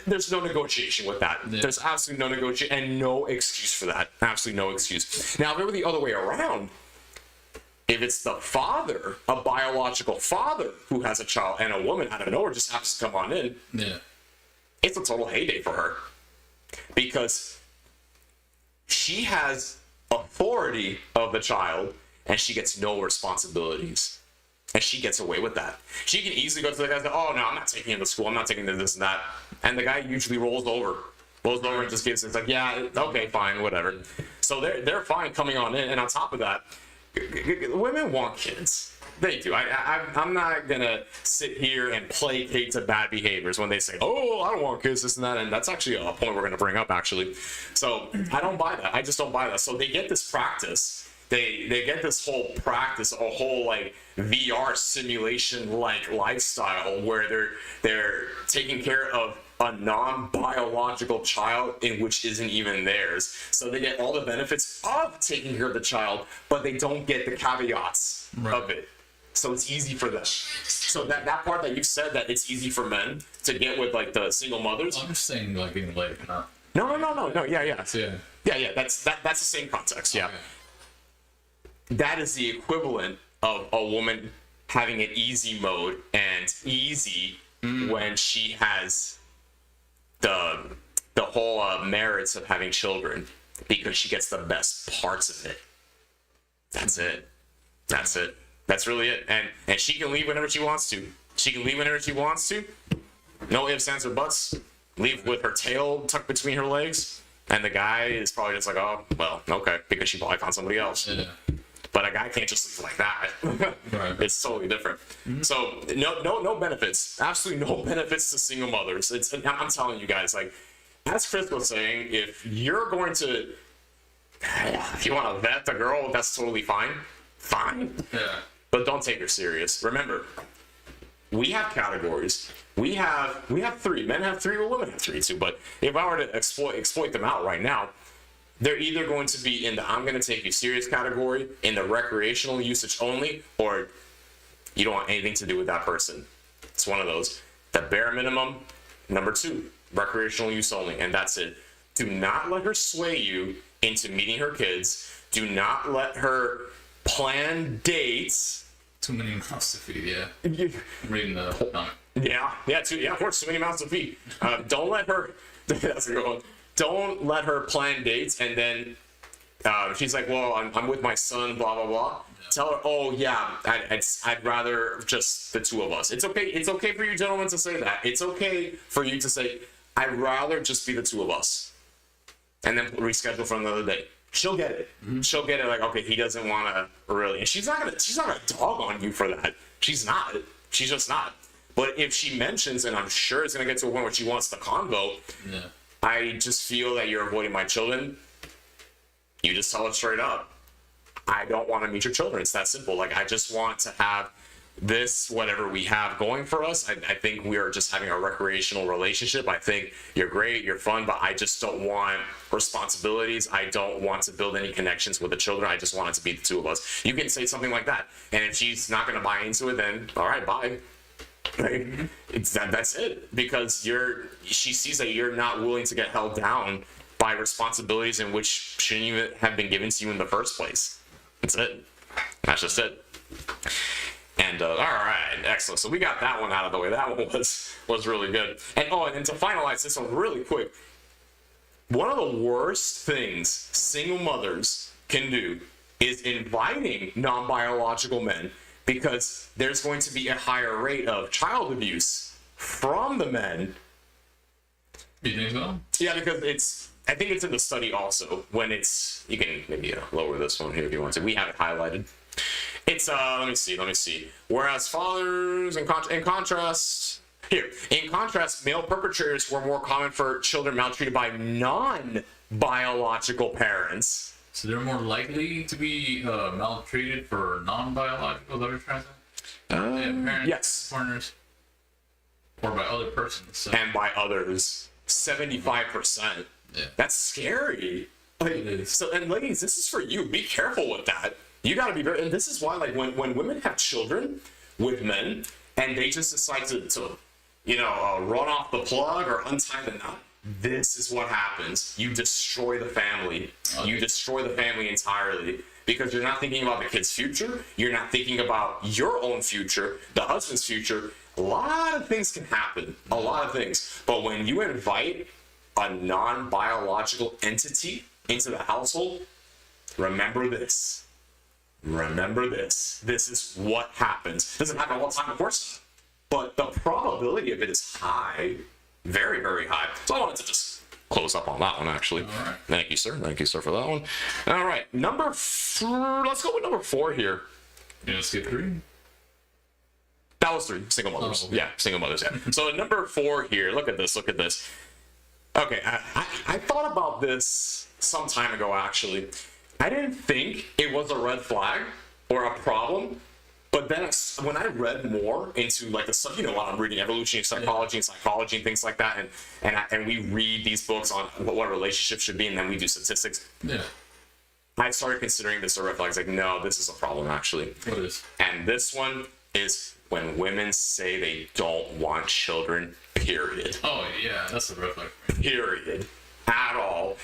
there's no negotiation with that. Yeah. There's absolutely no negotiation and no excuse for that. Absolutely no excuse. Now, if it were the other way around, if it's the father, a biological father who has a child, and a woman out of nowhere just happens to come on in, it's a total heyday for her. Because she has authority of the child, and she gets no responsibilities. And she gets away with that. She can easily go to the guy and say, oh, no, I'm not taking him to school. I'm not taking him to this and that. And the guy usually rolls over and just gives it. It's like, yeah, okay, fine, whatever. So they're fine coming on in. And on top of that, women want kids. They do. I'm not going to sit here and placate to bad behaviors when they say, oh, I don't want kids, this and that. And that's actually a point we're going to bring up, actually. So I don't buy that. I just don't buy that. So they get this practice. They get this whole practice, a whole like VR simulation like lifestyle where they're taking care of a non-biological child in which isn't even theirs. So they get all the benefits of taking care of the child, but they don't get the caveats of it. So it's easy for them. So that part that you said that it's easy for men to get with like the single mothers. I'm just saying like being late. No. Yeah. That's the same context. Yeah. Okay. That is the equivalent of a woman having an easy mode and easy when she has the whole merits of having children because she gets the best parts of it. That's it. That's it. That's really it. And she can leave whenever she wants to. She can leave whenever she wants to. No ifs, ands, or buts. Leave with her tail tucked between her legs. And the guy is probably just like, oh, well, okay, because she probably found somebody else. Yeah. But a guy can't just leave like that. Right. It's totally different. So no benefits. Absolutely no benefits to single mothers. I'm telling you guys, like, as Chris was saying, if you're going to, if you want to vet the girl, that's totally fine. Fine. Yeah. But don't take her serious. Remember, we have categories. We have three. Men have three, well, women have three too. But if I were to exploit them out right now, they're either going to be in the I'm going to take you serious category, in the recreational usage only, or you don't want anything to do with that person. It's one of those. The bare minimum, number 2, recreational use only, and that's it. Do not let her sway you into meeting her kids. Do not let her plan dates. Too many mouths to feed, yeah. I'm reading the comment. Yeah, of course, too many mouths to feed. Don't let her, that's a good one. Don't let her plan dates and then she's like, well, I'm with my son, blah, blah, blah. Yeah. Tell her, oh, yeah, I'd rather just the two of us. It's okay. It's okay for you gentlemen to say that. It's okay for you to say, I'd rather just be the two of us. And then reschedule for another day. She'll get it. Mm-hmm. She'll get it like, okay, he doesn't want to really. And she's not gonna dog on you for that. She's not. She's just not. But if she mentions, and I'm sure it's gonna get to a point where she wants the convo, yeah. I just feel that you're avoiding my children. You just tell it straight up. I don't want to meet your children. It's that simple. Like, I just want to have this, whatever we have going for us. I think we are just having a recreational relationship. I think you're great, you're fun, but I just don't want responsibilities. I don't want to build any connections with the children. I just want it to be the two of us. You can say something like that. And if she's not going to buy into it, then all right, bye. Right? That's it, because she sees that you're not willing to get held down by responsibilities in which shouldn't even have been given to you in the first place. That's it. That's just it. And all right, excellent. So we got that one out of the way. That one was really good. And and to finalize this one really quick, one of the worst things single mothers can do is inviting non-biological men, because there's going to be a higher rate of child abuse from the men. You think so? Yeah, because I think it's in the study also, when you can maybe lower this one here if you want to. We have it highlighted. It's, let me see. Whereas fathers, in contrast, male perpetrators were more common for children maltreated by non-biological parents. So they're more likely to be maltreated for non-biological, that are trying to say? Parents, yes. Partners, or by other persons. So. And by others, 75%. Yeah. That's scary. Like, it is. So, and ladies, this is for you. Be careful with that. You got to be very, and this is why, like, when women have children with men and they just decide to run off the plug or untie the knot, this is what happens. You destroy the family. Okay. You destroy the family entirely, because you're not thinking about the kid's future. You're not thinking about your own future, the husband's future. A lot of things can happen. A lot of things. But when you invite a non-biological entity into the household, remember this. Remember this. This is what happens. Doesn't happen all the time, of course, but the probability of it is high. Very, very high. So I wanted to just close up on that one, actually. All right. Thank you, sir. Thank you, sir, for that one. All right. Let's go with number 4 here. You want to skip 3? That was 3. Single mothers. Oh, okay. Yeah, single mothers, yeah. So number 4 here. Look at this. Look at this. Okay, I thought about this some time ago, actually. I didn't think it was a red flag or a problem, but then when I read more into like the stuff, what I'm reading, evolutionary psychology and things like that, and we read these books on what relationships should be, and then we do statistics. Yeah. I started considering this a red flag. It's like, no, this is a problem, actually. What is? And this one is when women say they don't want children, period. Oh, yeah, that's a red flag. Period. At all.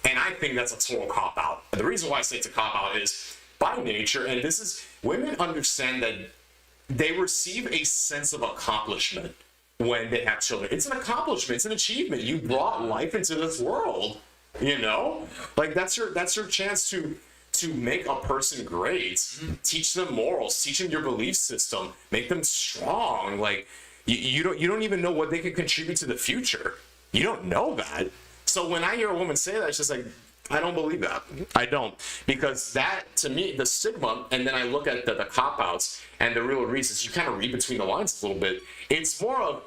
And I think that's a total cop-out. The reason why I say it's a cop-out is, by nature, and this is, women understand that they receive a sense of accomplishment when they have children. It's an accomplishment. It's an achievement. You brought life into this world, Like, that's your chance to to make a person great, teach them morals, teach them your belief system, make them strong. Like you don't even know what they can contribute to the future. You don't know that. So when I hear a woman say that, it's just like, I don't believe that. I don't. Because that, to me, the stigma, and then I look at the cop-outs and the real reasons, you kind of read between the lines a little bit. It's more of,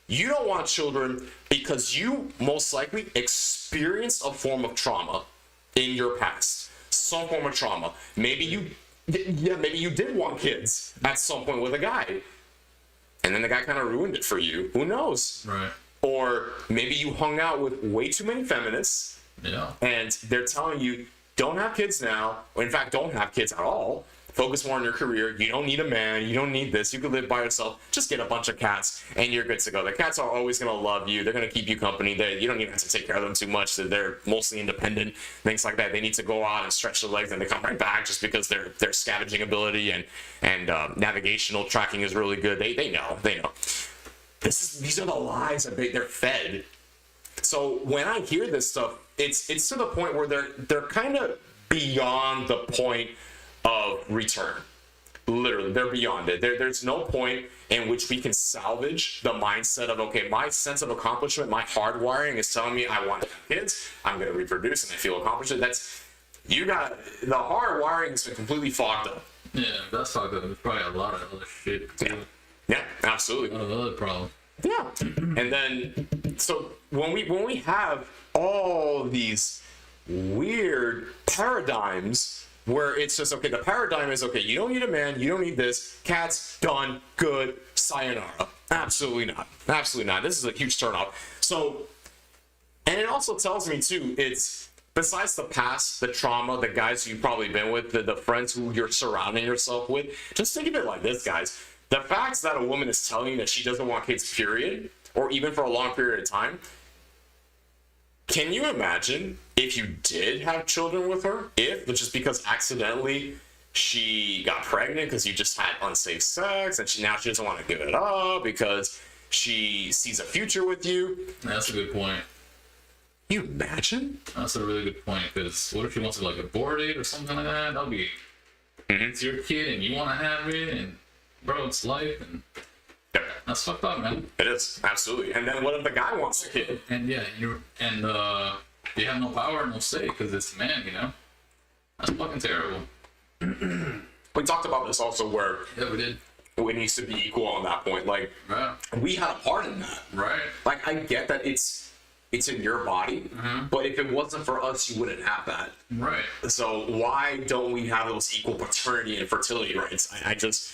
you don't want children because you most likely experienced a form of trauma in your past. Some form of trauma. Maybe you did want kids at some point with a guy. And then the guy kind of ruined it for you. Who knows? Right. Or maybe you hung out with way too many feminists. Yeah. And they're telling you, don't have kids now, or in fact, don't have kids at all. Focus more on your career. You don't need a man. You don't need this. You can live by yourself. Just get a bunch of cats, and you're good to go. The cats are always going to love you. They're going to keep you company. You don't even have to take care of them too much. They're mostly independent, things like that. They need to go out and stretch their legs, and they come right back just because their scavenging ability and navigational tracking is really good. They know. These are the lies that they're fed. So when I hear this stuff, it's to the point where they're kind of beyond the point of return. Literally, they're beyond it. There's no point in which we can salvage the mindset of, okay, my sense of accomplishment, my hardwiring is telling me I want to have kids, I'm going to reproduce, and I feel accomplished. The hardwiring has been completely fogged up. Yeah, that's fucked up. There's probably a lot of other shit too. Yeah, absolutely. A lot of other problems. Yeah. And then, so when we have all these weird paradigms where it's just, okay, the paradigm is, okay, you don't need a man, you don't need this, cats, done, good, sayonara. Absolutely not. Absolutely not. This is a huge turnoff. So, and it also tells me too, it's, besides the past, the trauma, the guys you've probably been with, the friends who you're surrounding yourself with, just think of it like this, guys. The fact that a woman is telling you that she doesn't want kids, period, or even for a long period of time, can you imagine if you did have children with her? If, just because accidentally she got pregnant because you just had unsafe sex, and now she doesn't want to give it up because she sees a future with you? That's a good point. Can you imagine? That's a really good point, because what if she wants to, like, abort it or something like that? That'll be... It's your kid and you want to have it, and... Bro, it's life, and that's fucked up, man. It is, absolutely. And then what if the guy wants a kid? And yeah, you have no power, no say, because it's a man, you know? That's fucking terrible. We talked about this also, where Yeah, we did. it needs to be equal on that point. Like, Right. we had a part in that. Right. Like, I get that it's in your body, but if it wasn't for us, you wouldn't have that. Right. So why don't we have those equal paternity and fertility rights? I just,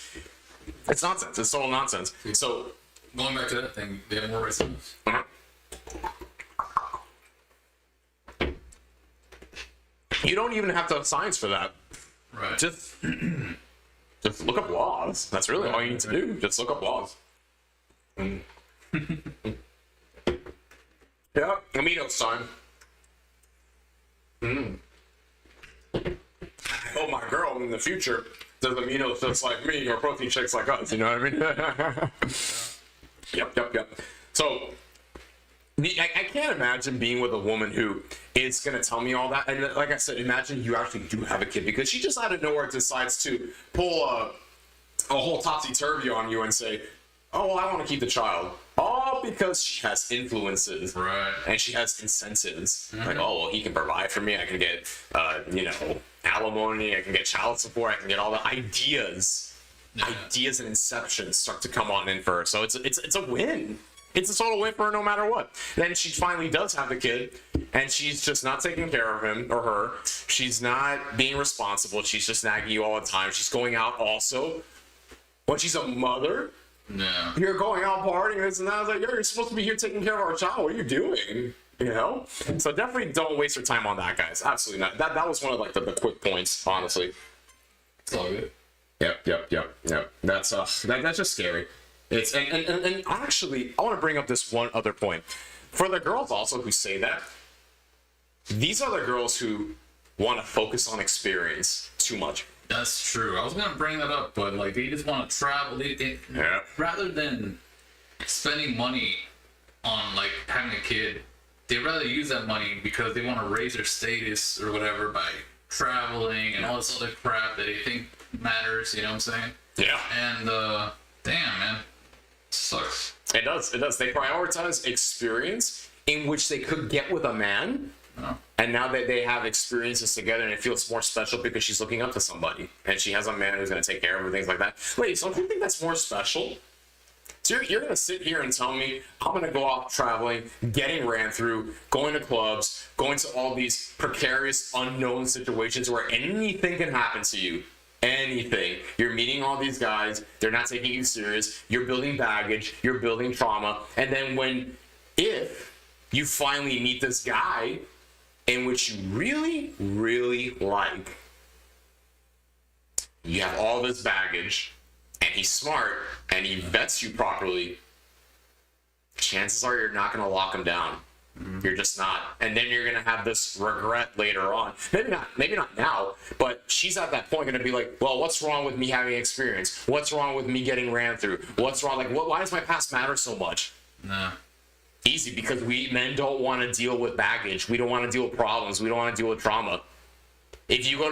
it's nonsense. It's total nonsense. So Going back to that thing, they have more rights than us. You don't even have to have science for that. Right. Just look up laws. That's really all you need to do. Just look up laws. Yeah, amino time. Oh, my girl in the future does aminos just like me, or protein shakes like us. You know what I mean? Yep. So, I can't imagine being with a woman who is going to tell me all that. And like I said, imagine you actually do have a kid, because she just out of nowhere decides to pull a whole topsy-turvy on you and say, oh, well, I want to keep the child. All because she has influences. Right. And she has incentives. Like, oh, well, he can provide for me. I can get, alimony. I can get child support. I can get all the ideas. Yeah. Ideas and inceptions start to come on in for her. So it's a win. It's a total win for her no matter what. Then she finally does have the kid, and she's just not taking care of him or her. She's not being responsible. She's just nagging you all the time. She's going out also. When she's a mother, Yeah. you're going out partying, this and that. I was like, yo, you're supposed to be here taking care of our child. What are you doing? You know? So definitely don't waste your time on that, guys. Absolutely not. That was one of like the quick points, honestly. It's all good. Yep. That's just scary. It's and actually, I want to bring up this one other point. For the girls also who say that, these are the girls who want to focus on experience too much. That's true. I was gonna bring that up, but like they just want to travel. Yeah. Rather than spending money on like having a kid, they rather use that money because they want to raise their status or whatever by traveling and all this other crap that they think matters. You know what I'm saying? Yeah. And damn, man, sucks. It does. It does. They prioritize experience in which they could get with a man. Oh. And now that they have experiences together and it feels more special because she's looking up to somebody and she has a man who's going to take care of her, things like that. Wait, so do you think that's more special? So you're going to sit here and tell me I'm going to go off traveling, getting ran through, going to clubs, going to all these precarious, unknown situations where anything can happen to you. Anything. You're meeting all these guys. They're not taking you serious. You're building baggage. You're building trauma. And then if you finally meet this guy in which you really, really like, you have all this baggage, and he's smart, and he vets you properly, chances are you're not going to lock him down. You're just not. And then you're going to have this regret later on. Maybe not now, but she's at that point going to be like, well, what's wrong with me having experience? What's wrong with me getting ran through? What's wrong? Like, why does my past matter so much? Nah. Easy, because we men don't want to deal with baggage. We don't want to deal with problems. We don't want to deal with trauma. If you go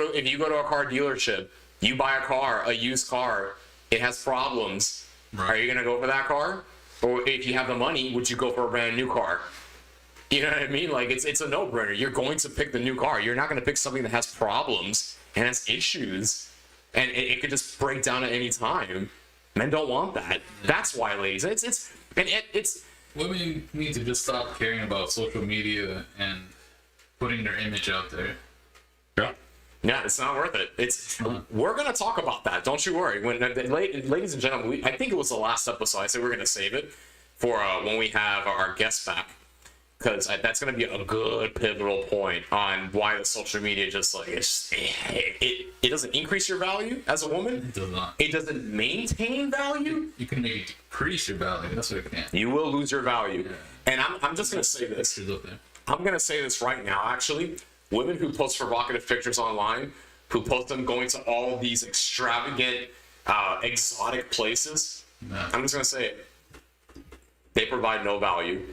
to a car dealership, you buy a car, a used car, it has problems. Right. Are you going to go for that car? Or if you have the money, would you go for a brand new car? You know what I mean? Like, it's a no-brainer. You're going to pick the new car. You're not going to pick something that has problems and has issues, and it could just break down at any time. Men don't want that. That's why, ladies. It's Women need to just stop caring about social media and putting their image out there. Yeah, it's not worth it. We're gonna talk about that. Don't you worry. Ladies and gentlemen, I think it was the last episode. I said we're gonna save it for when we have our guests back, because that's gonna be a good pivotal point on why the social media just like it doesn't increase your value as a woman. It does not. It doesn't maintain value. You can maybe decrease your value. That's what it can. You will lose your value. Yeah. And I'm just gonna say this. I'm gonna say this right now. Actually, women who post provocative pictures online, who post them going to all these extravagant, exotic places, I'm just gonna say it. They provide no value.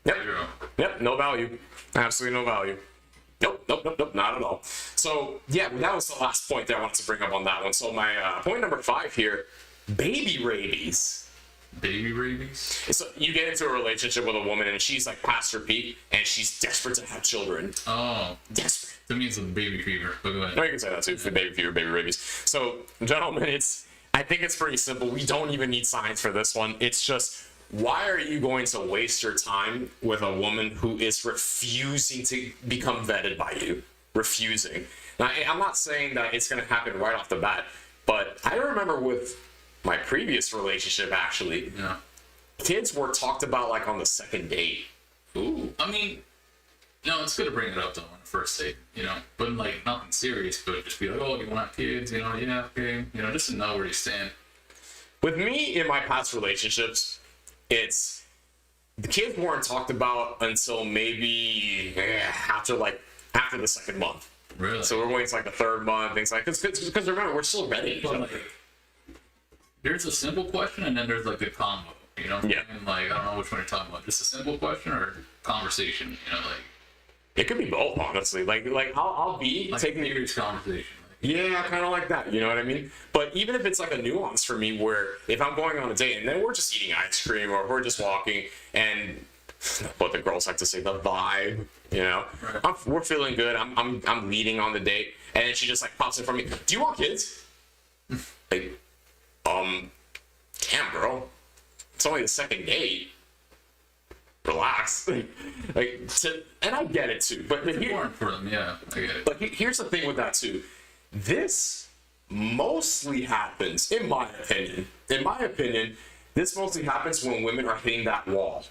Yep, no value. Absolutely no value. Nope, not at all. So, yeah, that was the last point that I wanted to bring up on that one. So my point number 5 here, baby rabies. Baby rabies? So you get into a relationship with a woman and she's like past her peak and she's desperate to have children. Oh. Desperate. That means the baby fever. But go ahead. No, you can say that too, for baby fever, baby rabies. So, gentlemen, I think it's pretty simple. We don't even need science for this one. It's just, why are you going to waste your time with a woman who is refusing to become vetted by you? Refusing. Now, I'm not saying that it's going to happen right off the bat, but I remember with my previous relationship, actually, kids were talked about like on the second date. Ooh. I mean, it's good to bring it up though on the first date, but like nothing serious, but just be like, oh, you want to have kids, yeah, okay, just to know where you stand. With me in my past relationships, it's the kids weren't talked about until maybe after the second month. Really? So we're waiting to like the third month, things like because remember, we're still vetting each other. Like, there's a simple question and then there's like the combo, Yeah. And like, I don't know which one you're talking about. Just a simple question or conversation, like. It could be both, honestly. Like I'll be like taking a serious conversation. Yeah, kind of like that. You know what I mean? But even if it's like a nuance for me, where if I'm going on a date and then we're just eating ice cream or we're just walking, and what the girls like to say, the vibe, right. We're feeling good. I'm leading on the date, and then she just like pops in front of me. Do you want kids? Like, damn, girl, it's only the second date. Relax. And I get it too. But it's important for them, yeah. I get it. But here's the thing with that too. This mostly happens, in my opinion, this mostly happens when women are hitting that wall.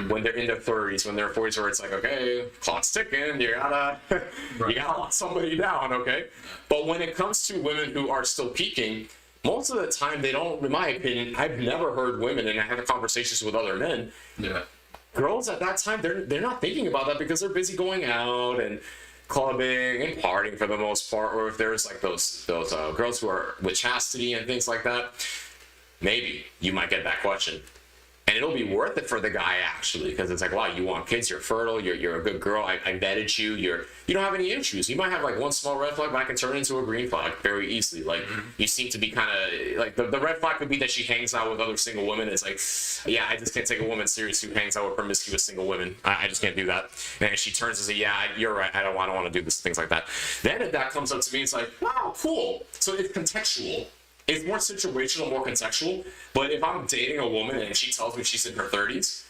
When they're in their 30s, when they're 40s, where it's like, okay, clock's ticking, you gotta lock somebody down, okay? But when it comes to women who are still peaking, most of the time they don't, in my opinion, I've never heard women, and I had conversations with other men, girls at that time, they're not thinking about that because they're busy going out and clubbing and partying for the most part. Or if there's like those girls who are with chastity and things like that, maybe you might get that question. And it'll be worth it for the guy, actually, because it's like, wow, you want kids, you're fertile, you're a good girl, I vetted you, you don't have any issues. You might have like one small red flag, but I can turn it into a green flag very easily. Like, you seem to be kind of, like, the red flag could be that she hangs out with other single women. It's like, yeah, I just can't take a woman serious who hangs out with promiscuous single women. I just can't do that. And she turns and says, yeah, you're right, I don't want to do this, things like that. Then if that comes up to me, it's like, wow, cool. So it's contextual. It's more situational, more contextual. But if I'm dating a woman and she tells me she's in her 30s,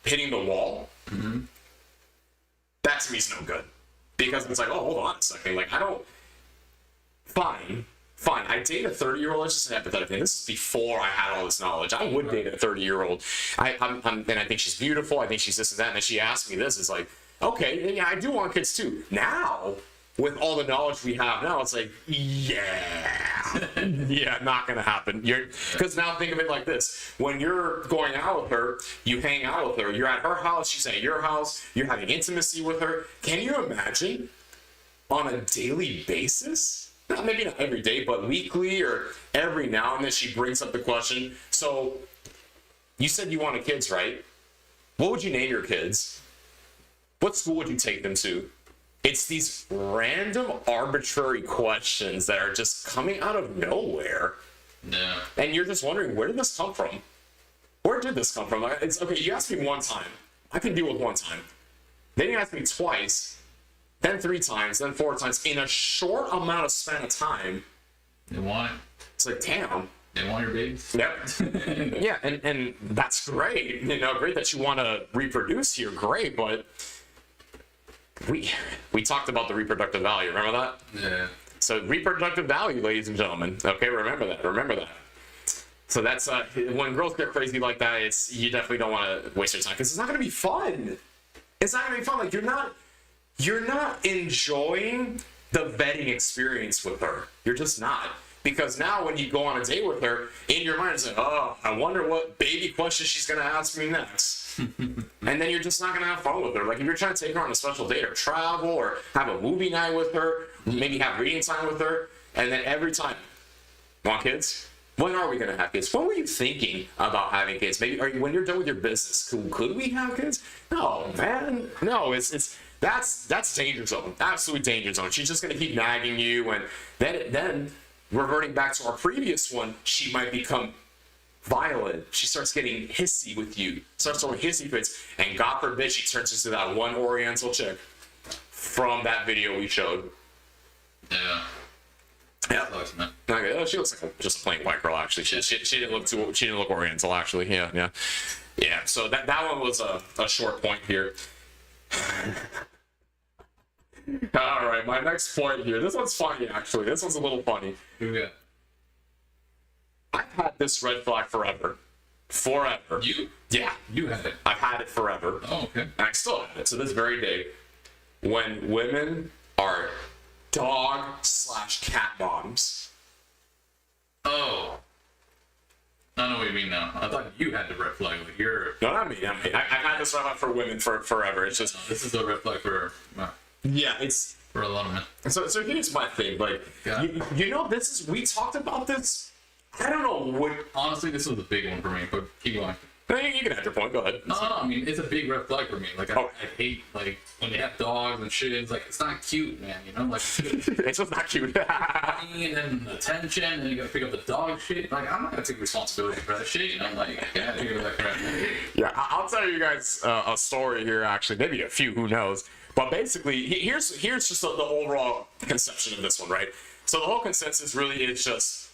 hitting the wall, that to me is no good. Because it's like, oh, hold on a second. Like, I don't... Fine. I date a 30-year-old. Let's just say hypothetically. This is before I had all this knowledge. I would date a 30-year-old. And I think she's beautiful. I think she's this and that. And then she asked me this. It's like, okay, yeah, I do want kids too. Now... with all the knowledge we have now, it's like, yeah, not gonna happen. Because now think of it like this: when you're going out with her, you hang out with her. You're at her house, she's at your house. You're having intimacy with her. Can you imagine on a daily basis? Maybe not every day, but weekly or every now and then, she brings up the question. So, you said you wanted kids, right? What would you name your kids? What school would you take them to? It's these random, arbitrary questions that are just coming out of nowhere. Yeah. And you're just wondering, where did this come from? Where did this come from? It's okay, you asked me one time. I can deal with one time. Then you asked me twice, then 3 times, then 4 times. In a short amount of span of time. They want it. It's like, damn. They want your babies. Yep. Yeah, and that's great. You know, great that you want to reproduce here. Great, but... We talked about the reproductive value. Remember that? Yeah. So reproductive value, ladies and gentlemen. Okay, remember that. So that's when girls get crazy like that. You definitely don't want to waste your time because it's not going to be fun. It's not going to be fun. Like you're not enjoying the vetting experience with her. You're just not. Because now when you go on a date with her, in your mind it's like, oh, I wonder what baby question she's going to ask me next. And then you're just not going to have fun with her. Like if you're trying to take her on a special date or travel or have a movie night with her, maybe have reading time with her, and then every time, want kids? When are we going to have kids? When were you thinking about having kids? Maybe when you're done with your business, could we have kids? No, man. No, that's danger zone. Absolute danger zone. She's just going to keep nagging you, and then reverting back to our previous one, she might become violent. She starts getting hissy with you, starts throwing hissy fits, and God forbid she turns into that one Oriental chick from that video we showed. Yeah. Yeah. Sucks, man. Okay. Oh, she looks like just a plain white girl. Actually, she didn't look she didn't look Oriental. Actually, yeah. So that one was a short point here. All right, my next point here. This one's funny, actually. This one's a little funny. Yeah. I've had this red flag forever. Forever. You? Yeah. You had it. I've had it forever. Oh, okay. And I still have it to this very day. When women are dog/cat moms. Oh. I know what you mean now. I thought you had the red flag. Like you're. No, not me. I've had this red flag for women forever. It's just. This is the red flag for. Yeah, it's. For a lot of men. So here's my thing. Like, you know, we talked about this. I don't know what. Honestly, this was a big one for me, but keep going. You can have your point. Go ahead. No, I mean, it's a big red flag for me. Like, I hate, like, when they have dogs and shit. It's like, it's not cute, man, you know? Like, it's just not cute. money and then attention, and you gotta pick up the dog shit. Like, I'm not gonna take responsibility for that shit, you know? Like, yeah, I hear that crap. Yeah, I'll tell you guys a story here, actually. Maybe a few, who knows. But basically, here's just the overall conception of this one, right? So the whole consensus really is just,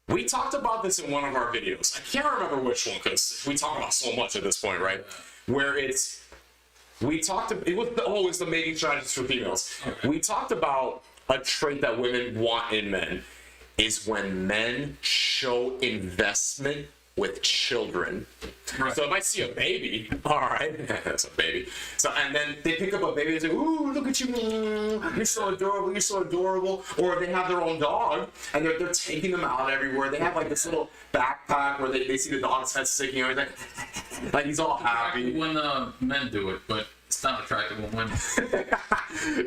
we talked about this in one of our videos. I can't remember which one because we talk about so much at this point, right? Where it was the mating strategies for females. Okay. We talked about a trait that women want in men is when men show investment with children. Right. So if I see a baby, all right, that's a baby. So and then they pick up a baby and say, "Ooh, look at you! You're so adorable! You're so adorable!" Or they have their own dog and they're taking them out everywhere. They have like this little backpack where they see the dog's head sticking and everything. Like he's all happy. When men do it, but it's not attractive when women.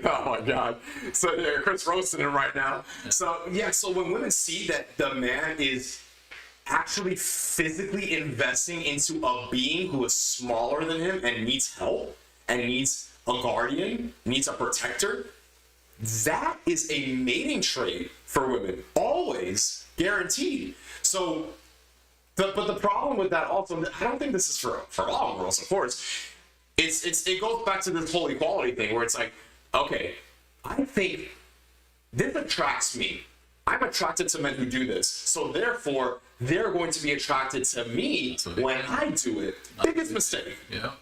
Oh my God! So Chris roasting him right now. So when women see that the man is actually physically investing into a being who is smaller than him and needs help and needs a guardian, needs a protector, that is a mating trait for women, always guaranteed. So, but the problem with that also, I don't think this is for all girls, of course. It goes back to this whole equality thing where it's like, okay, I think this attracts me. I'm attracted to men who do this, so therefore they're going to be attracted to me when I do it. Biggest mistake. Yeah.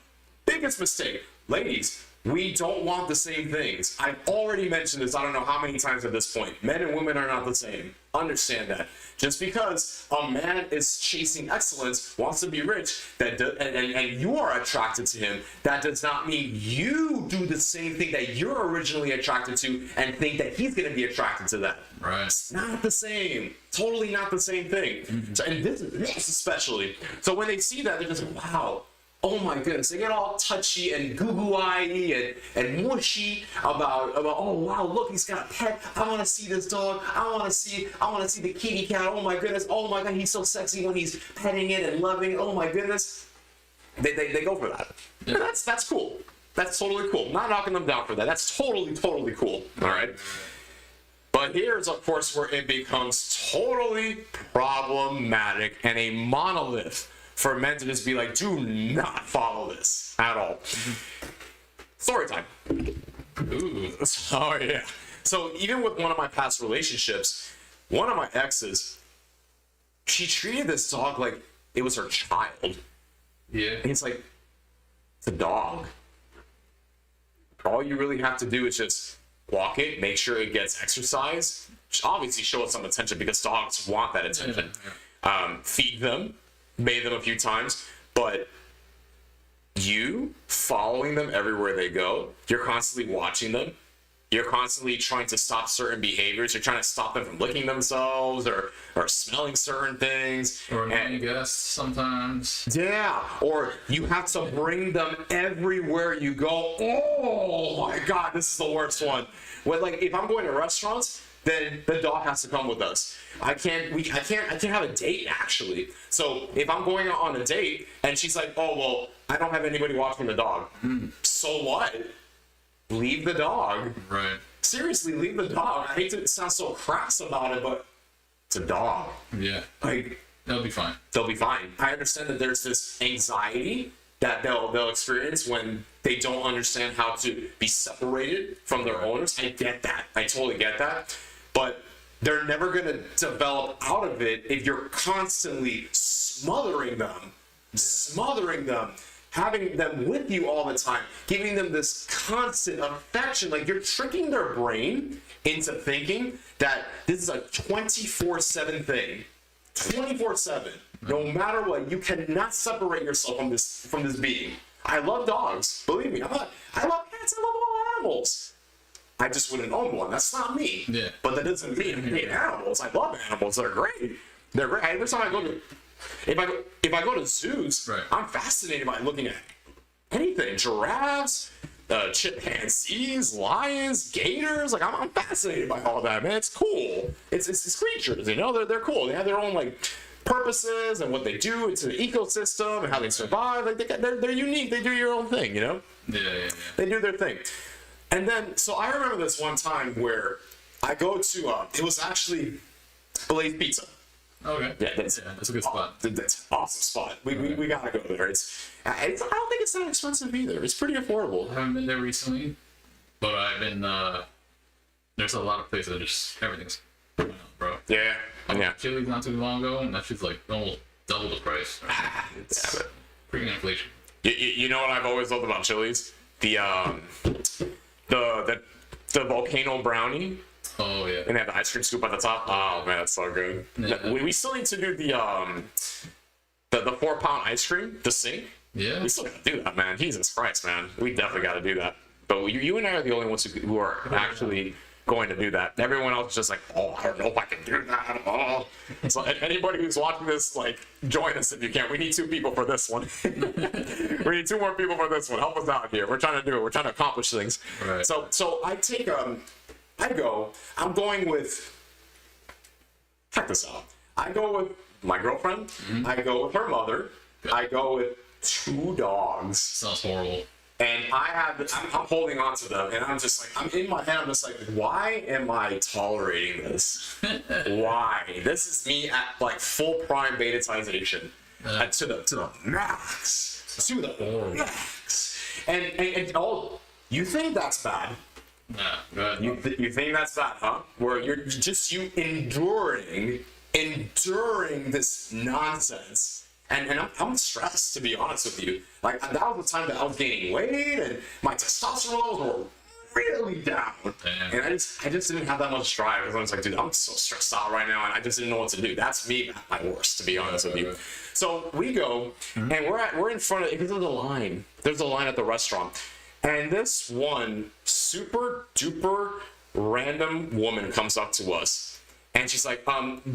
Biggest mistake. Ladies, we don't want the same things. I've already mentioned this, I don't know how many times at this point. Men and women are not the same. Understand that. Just because a man is chasing excellence, wants to be rich, and you are attracted to him, that does not mean you do the same thing that you're originally attracted to and think that he's going to be attracted to that. Right. It's not the same. Totally not the same thing. So, and this especially. So when they see that, they're just like, wow. Oh my goodness, they get all touchy and goo-goo-eye and mushy about, oh wow, look, he's got a pet. I want to see this dog. I want to see the kitty cat. Oh my goodness. Oh my God, he's so sexy when he's petting it and loving it. Oh my goodness. They go for that. Yeah. That's cool. That's totally cool. Not knocking them down for that. That's totally cool. All right. But here's, of course, where it becomes totally problematic and a monolith for men to just be like, do not follow this at all. Story time. Ooh. Oh, yeah. So even with one of my past relationships, one of my exes, she treated this dog like it was her child. Yeah. And it's like, it's a dog. All you really have to do is just walk it, make sure it gets exercise. Obviously show it some attention because dogs want that attention. Yeah. Feed them. Bathe them a few times, but you following them everywhere they go, you're constantly watching them, you're constantly trying to stop certain behaviors, you're trying to stop them from licking themselves or smelling certain things. Or annoying guests sometimes. Yeah, or you have to bring them everywhere you go. Oh my God, this is the worst one. When, like, if I'm going to restaurants, then the dog has to come with us. I can't have a date actually. So if I'm going on a date and she's like, oh, well, I don't have anybody watching the dog. So what? Leave the dog. Right. Seriously, leave the dog. I hate to sound so crass about it, but it's a dog. Yeah. Like, they'll be fine. They'll be fine. I understand that there's this anxiety that they'll experience when they don't understand how to be separated from their owners. I get that. I totally get that. But they're never going to develop out of it if you're constantly smothering them, having them with you all the time, giving them this constant affection. Like, you're tricking their brain into thinking that this is a 24/7 thing. 24/7. No matter what, you cannot separate yourself from this being. I love dogs. Believe me, I love cats. I love all animals. I just wouldn't own one. That's not me. Yeah. But that doesn't mean I hate animals. I love animals. They're great. They're great. Every time I go to, if I go to zoos, right, I'm fascinated by looking at anything. Giraffes, chimpanzees, lions, gators. Like, I'm fascinated by all that, man. It's cool. It's creatures. You know, they're cool. They have their own like purposes and what they do into the ecosystem and how they survive. Like, they're unique. They do your own thing. You know. Yeah. They do their thing. And then, so I remember this one time where I go to, it was actually Blaze Pizza. Okay. Yeah, that's a good spot. That's an awesome spot. We gotta go there. I don't think it's that expensive either. It's pretty affordable. I haven't been there recently, but I've been, there's a lot of places that just, everything's going up, bro. Yeah. Yeah. Chili's not too long ago, and that shit's like almost double the price. It's freaking inflation. You know what I've always loved about Chili's? The volcano brownie. Oh yeah. And they have the ice cream scoop at the top. Oh man, that's so good. Yeah. We still need to do the 4-pound ice cream, the sink. Yeah. We still gotta do that, man. Jesus Christ, man. We definitely gotta do that. But you and I are the only ones who are actually going to do that. Everyone else is just like, oh, I don't know if I can do that. Oh. So anybody who's watching this, like, join us if you can. We need 2 people for this one. We need 2 more people for this one. Help us out here. We're trying to do it. We're trying to accomplish things. Right. So I take I'm going with, check this out. I go with my girlfriend. I go with her mother. I go with 2 dogs. Sounds horrible. And I'm holding on to them, and I'm just like, I'm in my head, I'm just like, why am I tolerating this? Why? This is me at like full prime betaization, to the max, to the max. And all, you think that's bad? Yeah, good. You think that's bad, huh? Where you're just enduring this nonsense. And I'm stressed, to be honest with you. Like, that was the time that I was gaining weight and my testosterone levels were really down. Damn. And I just didn't have that much drive because I was like, dude, I'm so stressed out right now and I just didn't know what to do. That's me at my worst, to be honest with you. So we go and we're in front of, because there's a line. There's a line at the restaurant. And this one super duper random woman comes up to us. And she's like,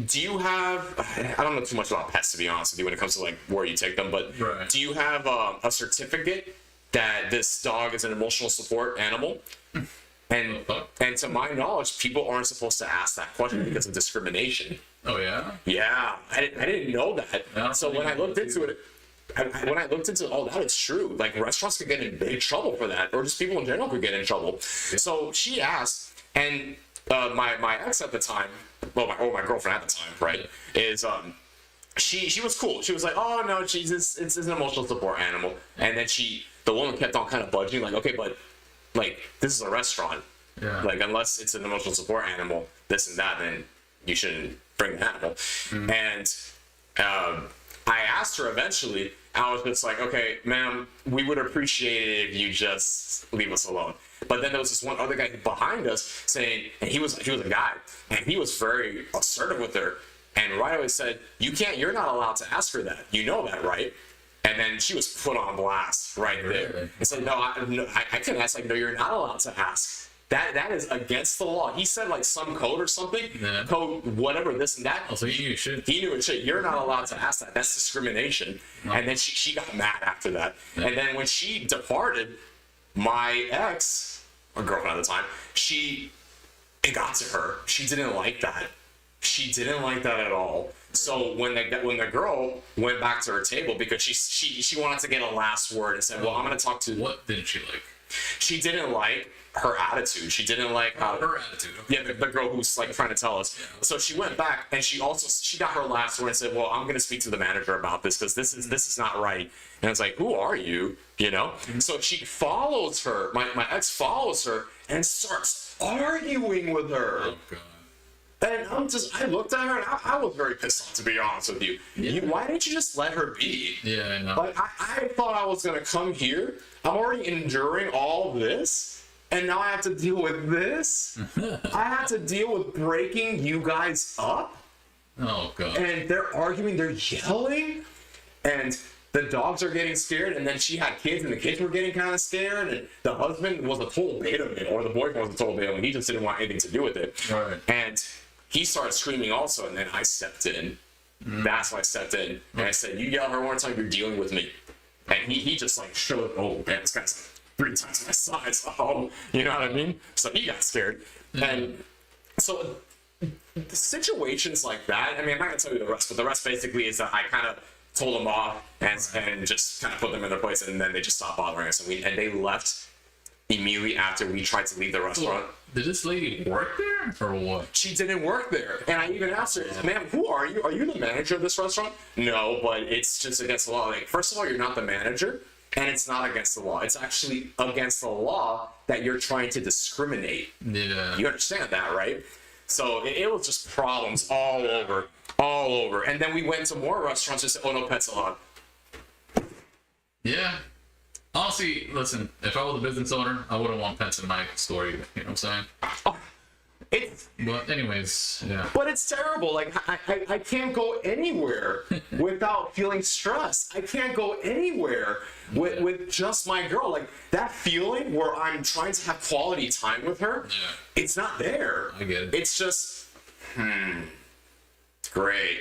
do you have, I don't know too much about pets, to be honest with you, when it comes to like where you take them, but do you have a certificate that this dog is an emotional support animal? And to my knowledge, people aren't supposed to ask that question because of discrimination. Oh, yeah? Yeah, I didn't know that. Yeah, so when I looked into it, oh, that is true. Like, restaurants could get in big trouble for that, or just people in general could get in trouble. Yeah. So she asked, and my ex at the time, well, my girlfriend at the time, right, is she was cool. She was like, oh no, Jesus, it's an emotional support animal. And then the woman kept on kind of budging, like, okay, but like, this is a restaurant. Yeah. Like, unless it's an emotional support animal, this and that, then you shouldn't bring the animal. And I asked her eventually, I was just like, okay, ma'am, we would appreciate it if you just leave us alone. But then there was this one other guy behind us saying, and he was a guy, and he was very assertive with her. And right away said, you're not allowed to ask her that. You know that, right? And then she was put on blast right there. And said, no, I couldn't ask. Like, no, you're not allowed to ask. That is against the law. He said like some code or something, code whatever, this and that. Oh, so he knew shit. He knew it shit. You're not allowed to ask that. That's discrimination. No. And then she got mad after that. Yeah. And then when she departed, my ex, or girlfriend at the time, it got to her. She didn't like that. She didn't like that at all. So when the girl went back to her table because she wanted to get a last word and said, well, I'm going to talk to. What didn't she like? She didn't like her attitude. She didn't like how her attitude. Okay. Yeah, the girl who's like trying to tell us. Yeah. So she went back and she got her last word and said, "Well, I'm going to speak to the manager about this because this is not right." And it's like, "Who are you?" You know. So she follows her. My ex follows her and starts arguing with her. Oh God. And I looked at her and I was very pissed off, to be honest with you. Yeah. Why didn't you just let her be? Yeah, I know. Like, I thought I was going to come here. I'm already enduring all this. And now I have to deal with this. I have to deal with breaking you guys up. Oh, God. And they're arguing, they're yelling. And the dogs are getting scared. And then she had kids and the kids were getting kind of scared. And the husband was a total beta male, or the boyfriend was a total beta male. He just didn't want anything to do with it. Right. And he started screaming also, and then I stepped in. That's why I stepped in. And I said, you yell at her one time, you're dealing with me. And he just like showed, oh, man, this guy's like 3 times my size. Oh, you know what I mean? So he got scared. And so the situations like that, I mean, I'm not going to tell you the rest, but the rest basically is that I kind of told them off and just kind of put them in their place, and then they just stopped bothering us. And they left immediately after we tried to leave the restaurant. Did this lady work there or what? She didn't work there. And I even asked her, ma'am, who are you? Are you the manager of this restaurant? No, but it's just against the law. Like, first of all, you're not the manager, and it's not against the law. It's actually against the law that you're trying to discriminate. Yeah. You understand that, right? So it was just problems all over. And then we went to more restaurants and said, oh, no pets allowed. Yeah. Honestly, listen, if I was a business owner, I wouldn't want pets in my store either. You know what I'm saying? Oh, but anyways, yeah. But it's terrible. Like, I can't go anywhere without feeling stressed. I can't go anywhere with just my girl. Like, that feeling where I'm trying to have quality time with her, it's not there. I get it. It's just, it's great.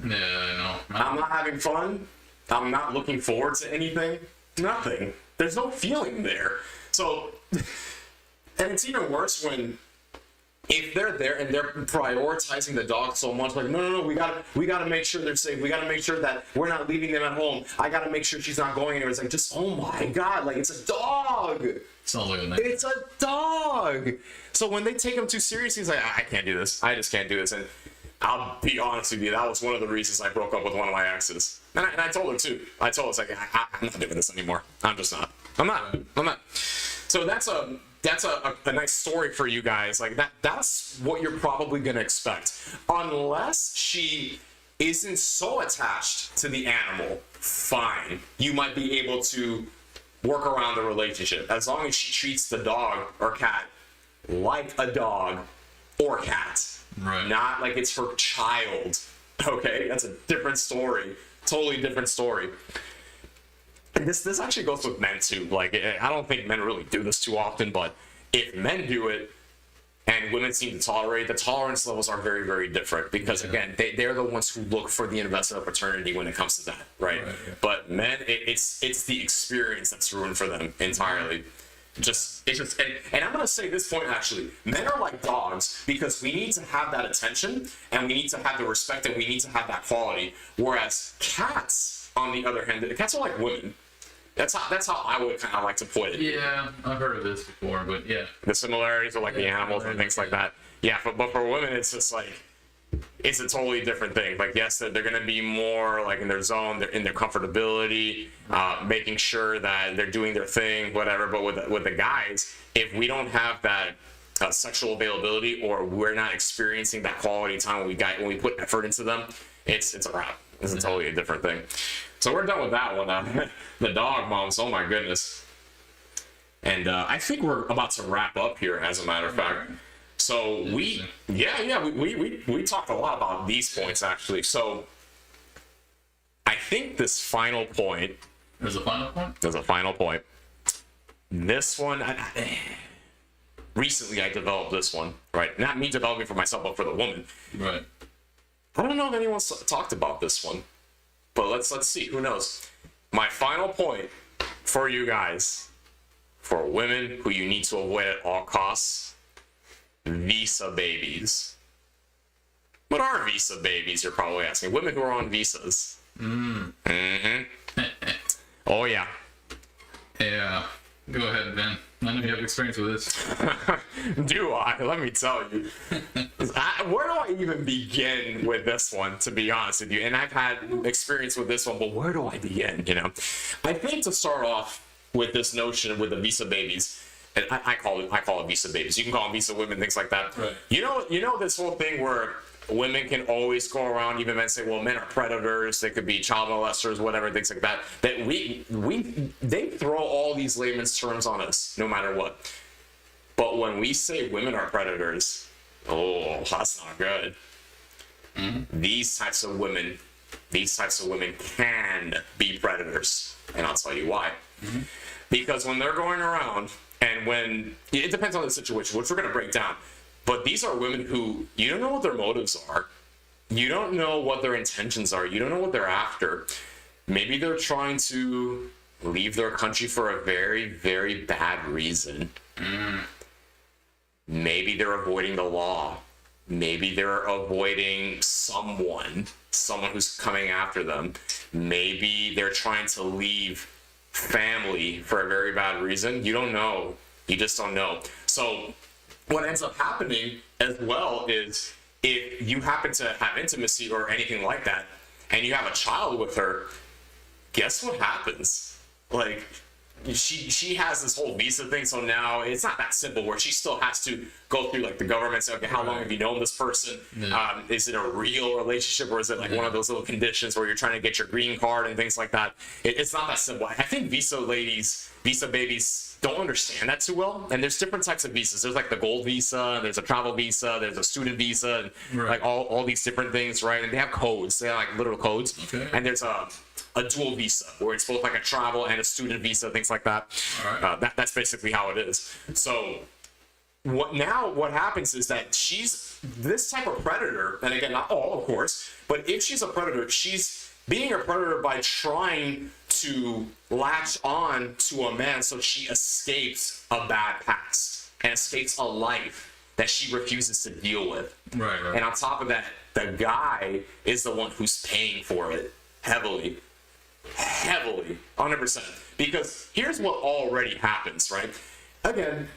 Yeah, I know. I'm not having fun. I'm not looking forward to anything. Nothing. There's no feeling there. So, and it's even worse when if they're there and they're prioritizing the dog so much, like, no, we gotta make sure they're safe. We gotta make sure that we're not leaving them at home. I gotta make sure she's not going anywhere. It's like, just, oh my God, like, it's a dog. Sounds like a nightmare. It's a dog. So when they take him too seriously, he's like, I can't do this. I just can't do this. And I'll be honest with you, that was one of the reasons I broke up with one of my exes. And I told her too. I told her, it's like, I'm not doing this anymore. I'm just not. I'm not. So that's a nice story for you guys. Like that's what you're probably gonna expect, unless she isn't so attached to the animal. Fine, you might be able to work around the relationship as long as she treats the dog or cat like a dog or cat, right? Not like it's her child. Okay, that's a different story. Totally different story. And this actually goes with men too. Like, I don't think men really do this too often, but if men do it and women seem to tolerate, the tolerance levels are very, very different because, again, they're the ones who look for the investment of paternity when it comes to that, right? But men, it's the experience that's ruined for them entirely. And I'm going to say this point, actually. Men are like dogs because we need to have that attention and we need to have the respect and we need to have that quality. Whereas cats, on the other hand, cats are like women. That's how I would kind of like to put it. Yeah, I've heard of this before, but yeah. The similarities are like the animals and things like that. Yeah, but for women, it's just like, it's a totally different thing. Like, yes, they're going to be more like in their zone, they're in their comfortability, making sure that they're doing their thing, whatever. But with the guys, if we don't have that sexual availability or we're not experiencing that quality time when we put effort into them, it's a wrap. It's a totally different thing. So we're done with that one. The dog moms, oh my goodness. And I think we're about to wrap up here, as a matter of fact. So we talked a lot about these points, actually. So I think this final point. There's a final point? There's a final point. This one, recently I developed this one, right? Not me developing for myself, but for the woman. Right. I don't know if anyone's talked about this one, but let's see. Who knows? My final point for you guys, for women who you need to avoid at all costs, visa babies. What are visa babies, you're probably asking? Women who are on visas. Oh, yeah. Yeah. Go ahead, Ben. I know you have experience with this. Do I? Let me tell you. Where do I even begin with this one, to be honest with you? And I've had experience with this one, but where do I begin, you know? I think to start off with this notion with the visa babies, and I call it visa babies. You can call them visa women, things like that. Right. You know this whole thing where women can always go around, even men say, well, men are predators, they could be child molesters, whatever, things like that. That they throw all these layman's terms on us, no matter what. But when we say women are predators, oh, that's not good. Mm-hmm. These types of women can be predators, and I'll tell you why. Mm-hmm. Because when they're going around, and when it depends on the situation, which we're going to break down. But these are women who, you don't know what their motives are. You don't know what their intentions are. You don't know what they're after. Maybe they're trying to leave their country for a very, very bad reason. Maybe they're avoiding the law. Maybe they're avoiding someone who's coming after them. Maybe they're trying to leave family for a very bad reason. You don't know. You just don't know. So what ends up happening as well is if you happen to have intimacy or anything like that, and you have a child with her, guess what happens? Like, she has this whole visa thing, so now it's not that simple where she still has to go through like the government and say, okay, how long have you known this person? Yeah. Is it a real relationship, or is it like one of those little conditions where you're trying to get your green card and things like that? It's not that simple. I think visa babies don't understand that too well. And there's different types of visas. There's like the gold visa, there's a travel visa, there's a student visa, and like all these different things, right? And they have codes. They have like literal codes. Okay. And there's a dual visa where it's both like a travel and a student visa, things like that. All right. That's basically how it is. So what happens is that she's this type of predator, and again, not all, of course, but if she's a predator, she's being a predator by trying to latch on to a man so she escapes a bad past and escapes a life that she refuses to deal with. Right. And on top of that, the guy is the one who's paying for it heavily, 100%. Because here's what already happens, right? Again,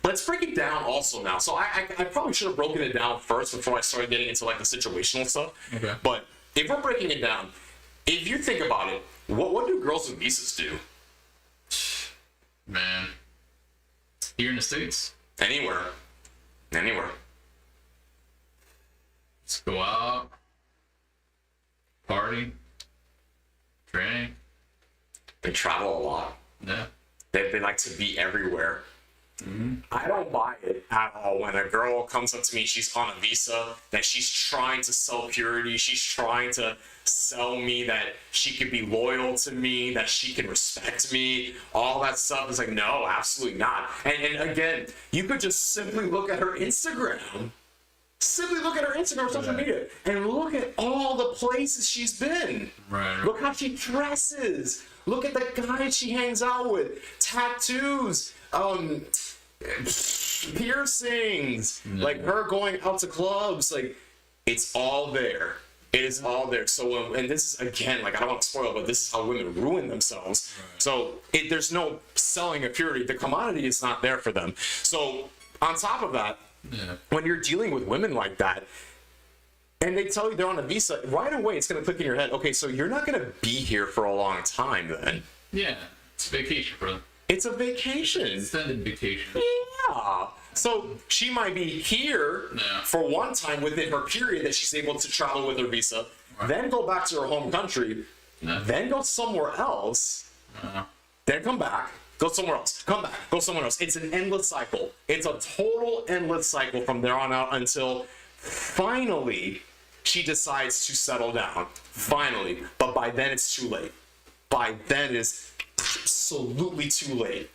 let's break it down also now. So I probably should have broken it down first before I started getting into like the situational stuff. Okay. But if we're breaking it down, if you think about it, what do girls with visas do? Man. Here in the States? Anywhere. Let's go out. Party. Drink. They travel a lot. Yeah. They like to be everywhere. I don't buy it at all when a girl comes up to me, she's on a visa, that she's trying to sell purity, she's trying to sell me that she could be loyal to me, that she can respect me, all that stuff. Is like, no, absolutely not. And again, you could just simply look at her Instagram. Simply look at her Instagram or social media and look at all the places she's been. Right. Look how she dresses. Look at the guys she hangs out with. Tattoos. Piercings. Like her going out to clubs. Like, it's all there. It is all there. So, and this is, again, like, I don't want to spoil, but this is how women ruin themselves. Right. So, there's no selling of purity. The commodity is not there for them. So, on top of that, when you're dealing with women like that, and they tell you they're on a visa, right away it's going to click in your head, okay, so you're not going to be here for a long time then. Yeah, it's a vacation for them. It's a vacation. Extended vacation. Yeah. So she might be here for one time within her period that she's able to travel with her visa, then go back to her home country, then go somewhere else, then come back. Go somewhere else. Come back. Go somewhere else. It's an endless cycle. It's a total endless cycle from there on out until finally she decides to settle down. Finally. But by then it's too late. By then it's absolutely too late.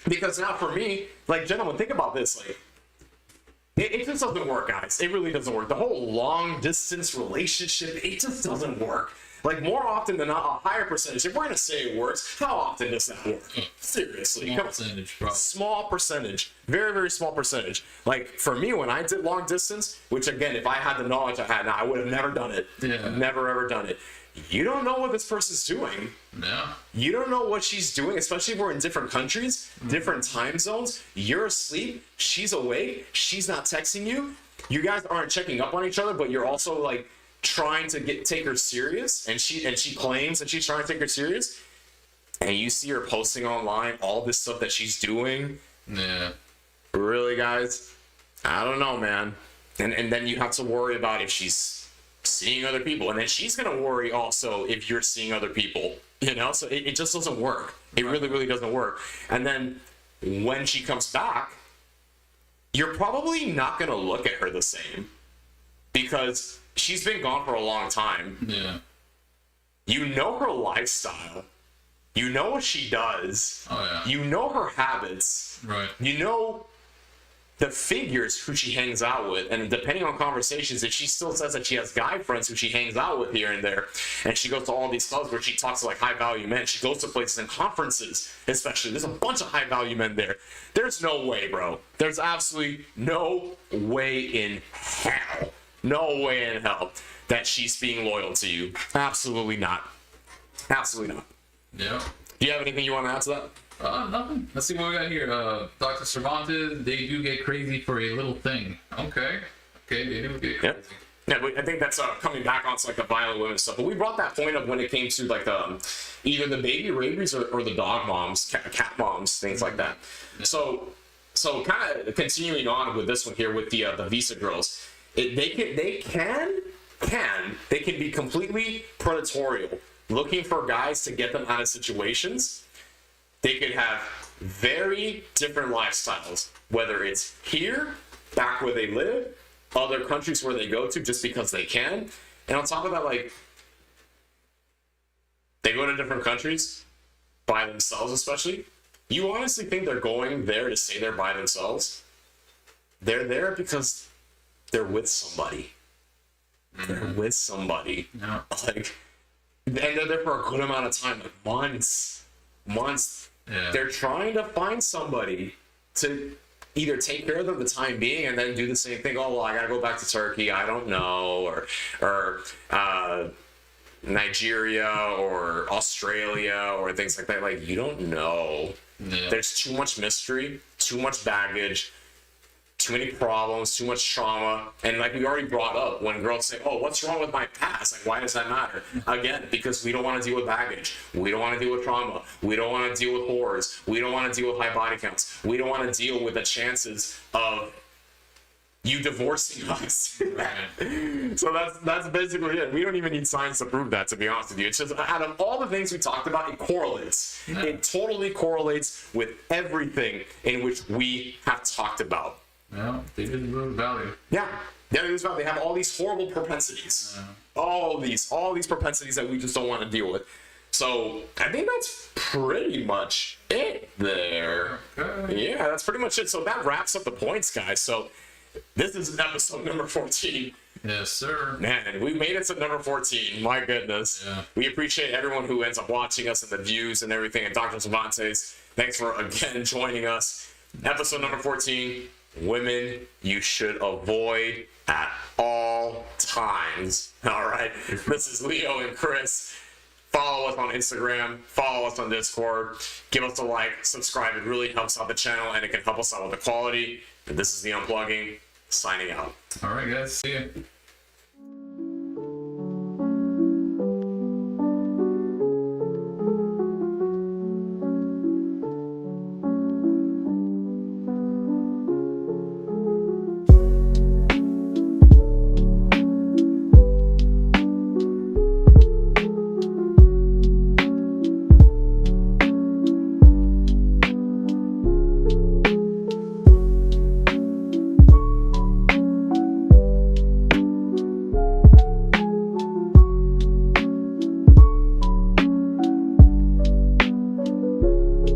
Because now for me, like, gentlemen, think about this. Like, it just doesn't work, guys. It really doesn't work. The whole long distance relationship, it just doesn't work. Like, more often than not, a higher percentage. If we're going to say it works, how often does that work? Seriously. Small percentage, bro. Small percentage. Very, very small percentage. Like, for me, when I did long distance, which, again, if I had the knowledge I had now, I would have never done it. Yeah. Never, ever done it. You don't know what this person's doing. Yeah. You don't know what she's doing, especially if we're in different countries, different time zones. You're asleep. She's awake. She's not texting you. You guys aren't checking up on each other, but you're also, like, trying to take her serious, and she claims that she's trying to take her serious, and you see her posting online all this stuff that she's doing. Yeah. Really, guys? I don't know, man. And then you have to worry about if she's seeing other people, and then she's gonna worry also if you're seeing other people, you know. So it just doesn't work. It really doesn't work. And then when she comes back, you're probably not gonna look at her the same, because she's been gone for a long time. Yeah. You know her lifestyle. You know what she does. Oh, yeah. You know her habits. Right. You know the figures who she hangs out with. And depending on conversations, if she still says that she has guy friends who she hangs out with here and there, and she goes to all these clubs where she talks to, like, high-value men, she goes to places and conferences, especially. There's a bunch of high-value men there. There's no way, bro. There's absolutely no way in hell. No way in hell that she's being loyal to you. Absolutely not. Absolutely not. Yeah. Do you have anything you want to add to that? Nothing. Let's see what we got here. Dr. Cervantes, they do get crazy for a little thing. Okay, they do get crazy. Yeah. Yeah, but I think that's coming back onto, like, the violent women stuff. But we brought that point up when it came to, like, either the baby rabies or the dog moms, cat moms, things like that. So kind of continuing on with this one here with the visa girls. They can be completely predatorial, looking for guys to get them out of situations. They could have very different lifestyles, whether it's here, back where they live, other countries where they go to just because they can. And on top of that, like, they go to different countries by themselves, especially. You honestly think they're going there to stay there by themselves? They're there because they're with somebody. They're with somebody. Yeah. Like, and they're there for a good amount of time, like months. Yeah. They're trying to find somebody to either take care of them the time being and then do the same thing. Oh, well, I gotta go back to Turkey. I don't know, or Nigeria or Australia or things like that. Like, you don't know. Yeah. There's too much mystery, too much baggage, too many problems, too much trauma. And like we already brought up, when girls say, oh, what's wrong with my past? Like, why does that matter? Again, because we don't want to deal with baggage. We don't want to deal with trauma. We don't want to deal with horrors. We don't want to deal with high body counts. We don't want to deal with the chances of you divorcing us. So that's basically it. We don't even need science to prove that, to be honest with you. It's just, out of all the things we talked about, it correlates. Yeah. It totally correlates with everything in which we have talked about. Yeah, they didn't lose value. Yeah, they have all these horrible propensities. All these propensities that we just don't want to deal with. So I think that's pretty much it there. Okay. Yeah, that's pretty much it. So that wraps up the points, guys. So this is episode number 14. Yes, sir. Man, we made it to number 14. My goodness. Yeah. We appreciate everyone who ends up watching us and the views and everything. And Dr. Cervantes, thanks for again joining us. Episode number 14. Women you should avoid at all times. All right. This is Leo and Chris. Follow us on Instagram. Follow us on Discord. Give us a like. Subscribe. It really helps out the channel and it can help us out with the quality. And this is the Unplugging. Signing out. All right, guys. See ya.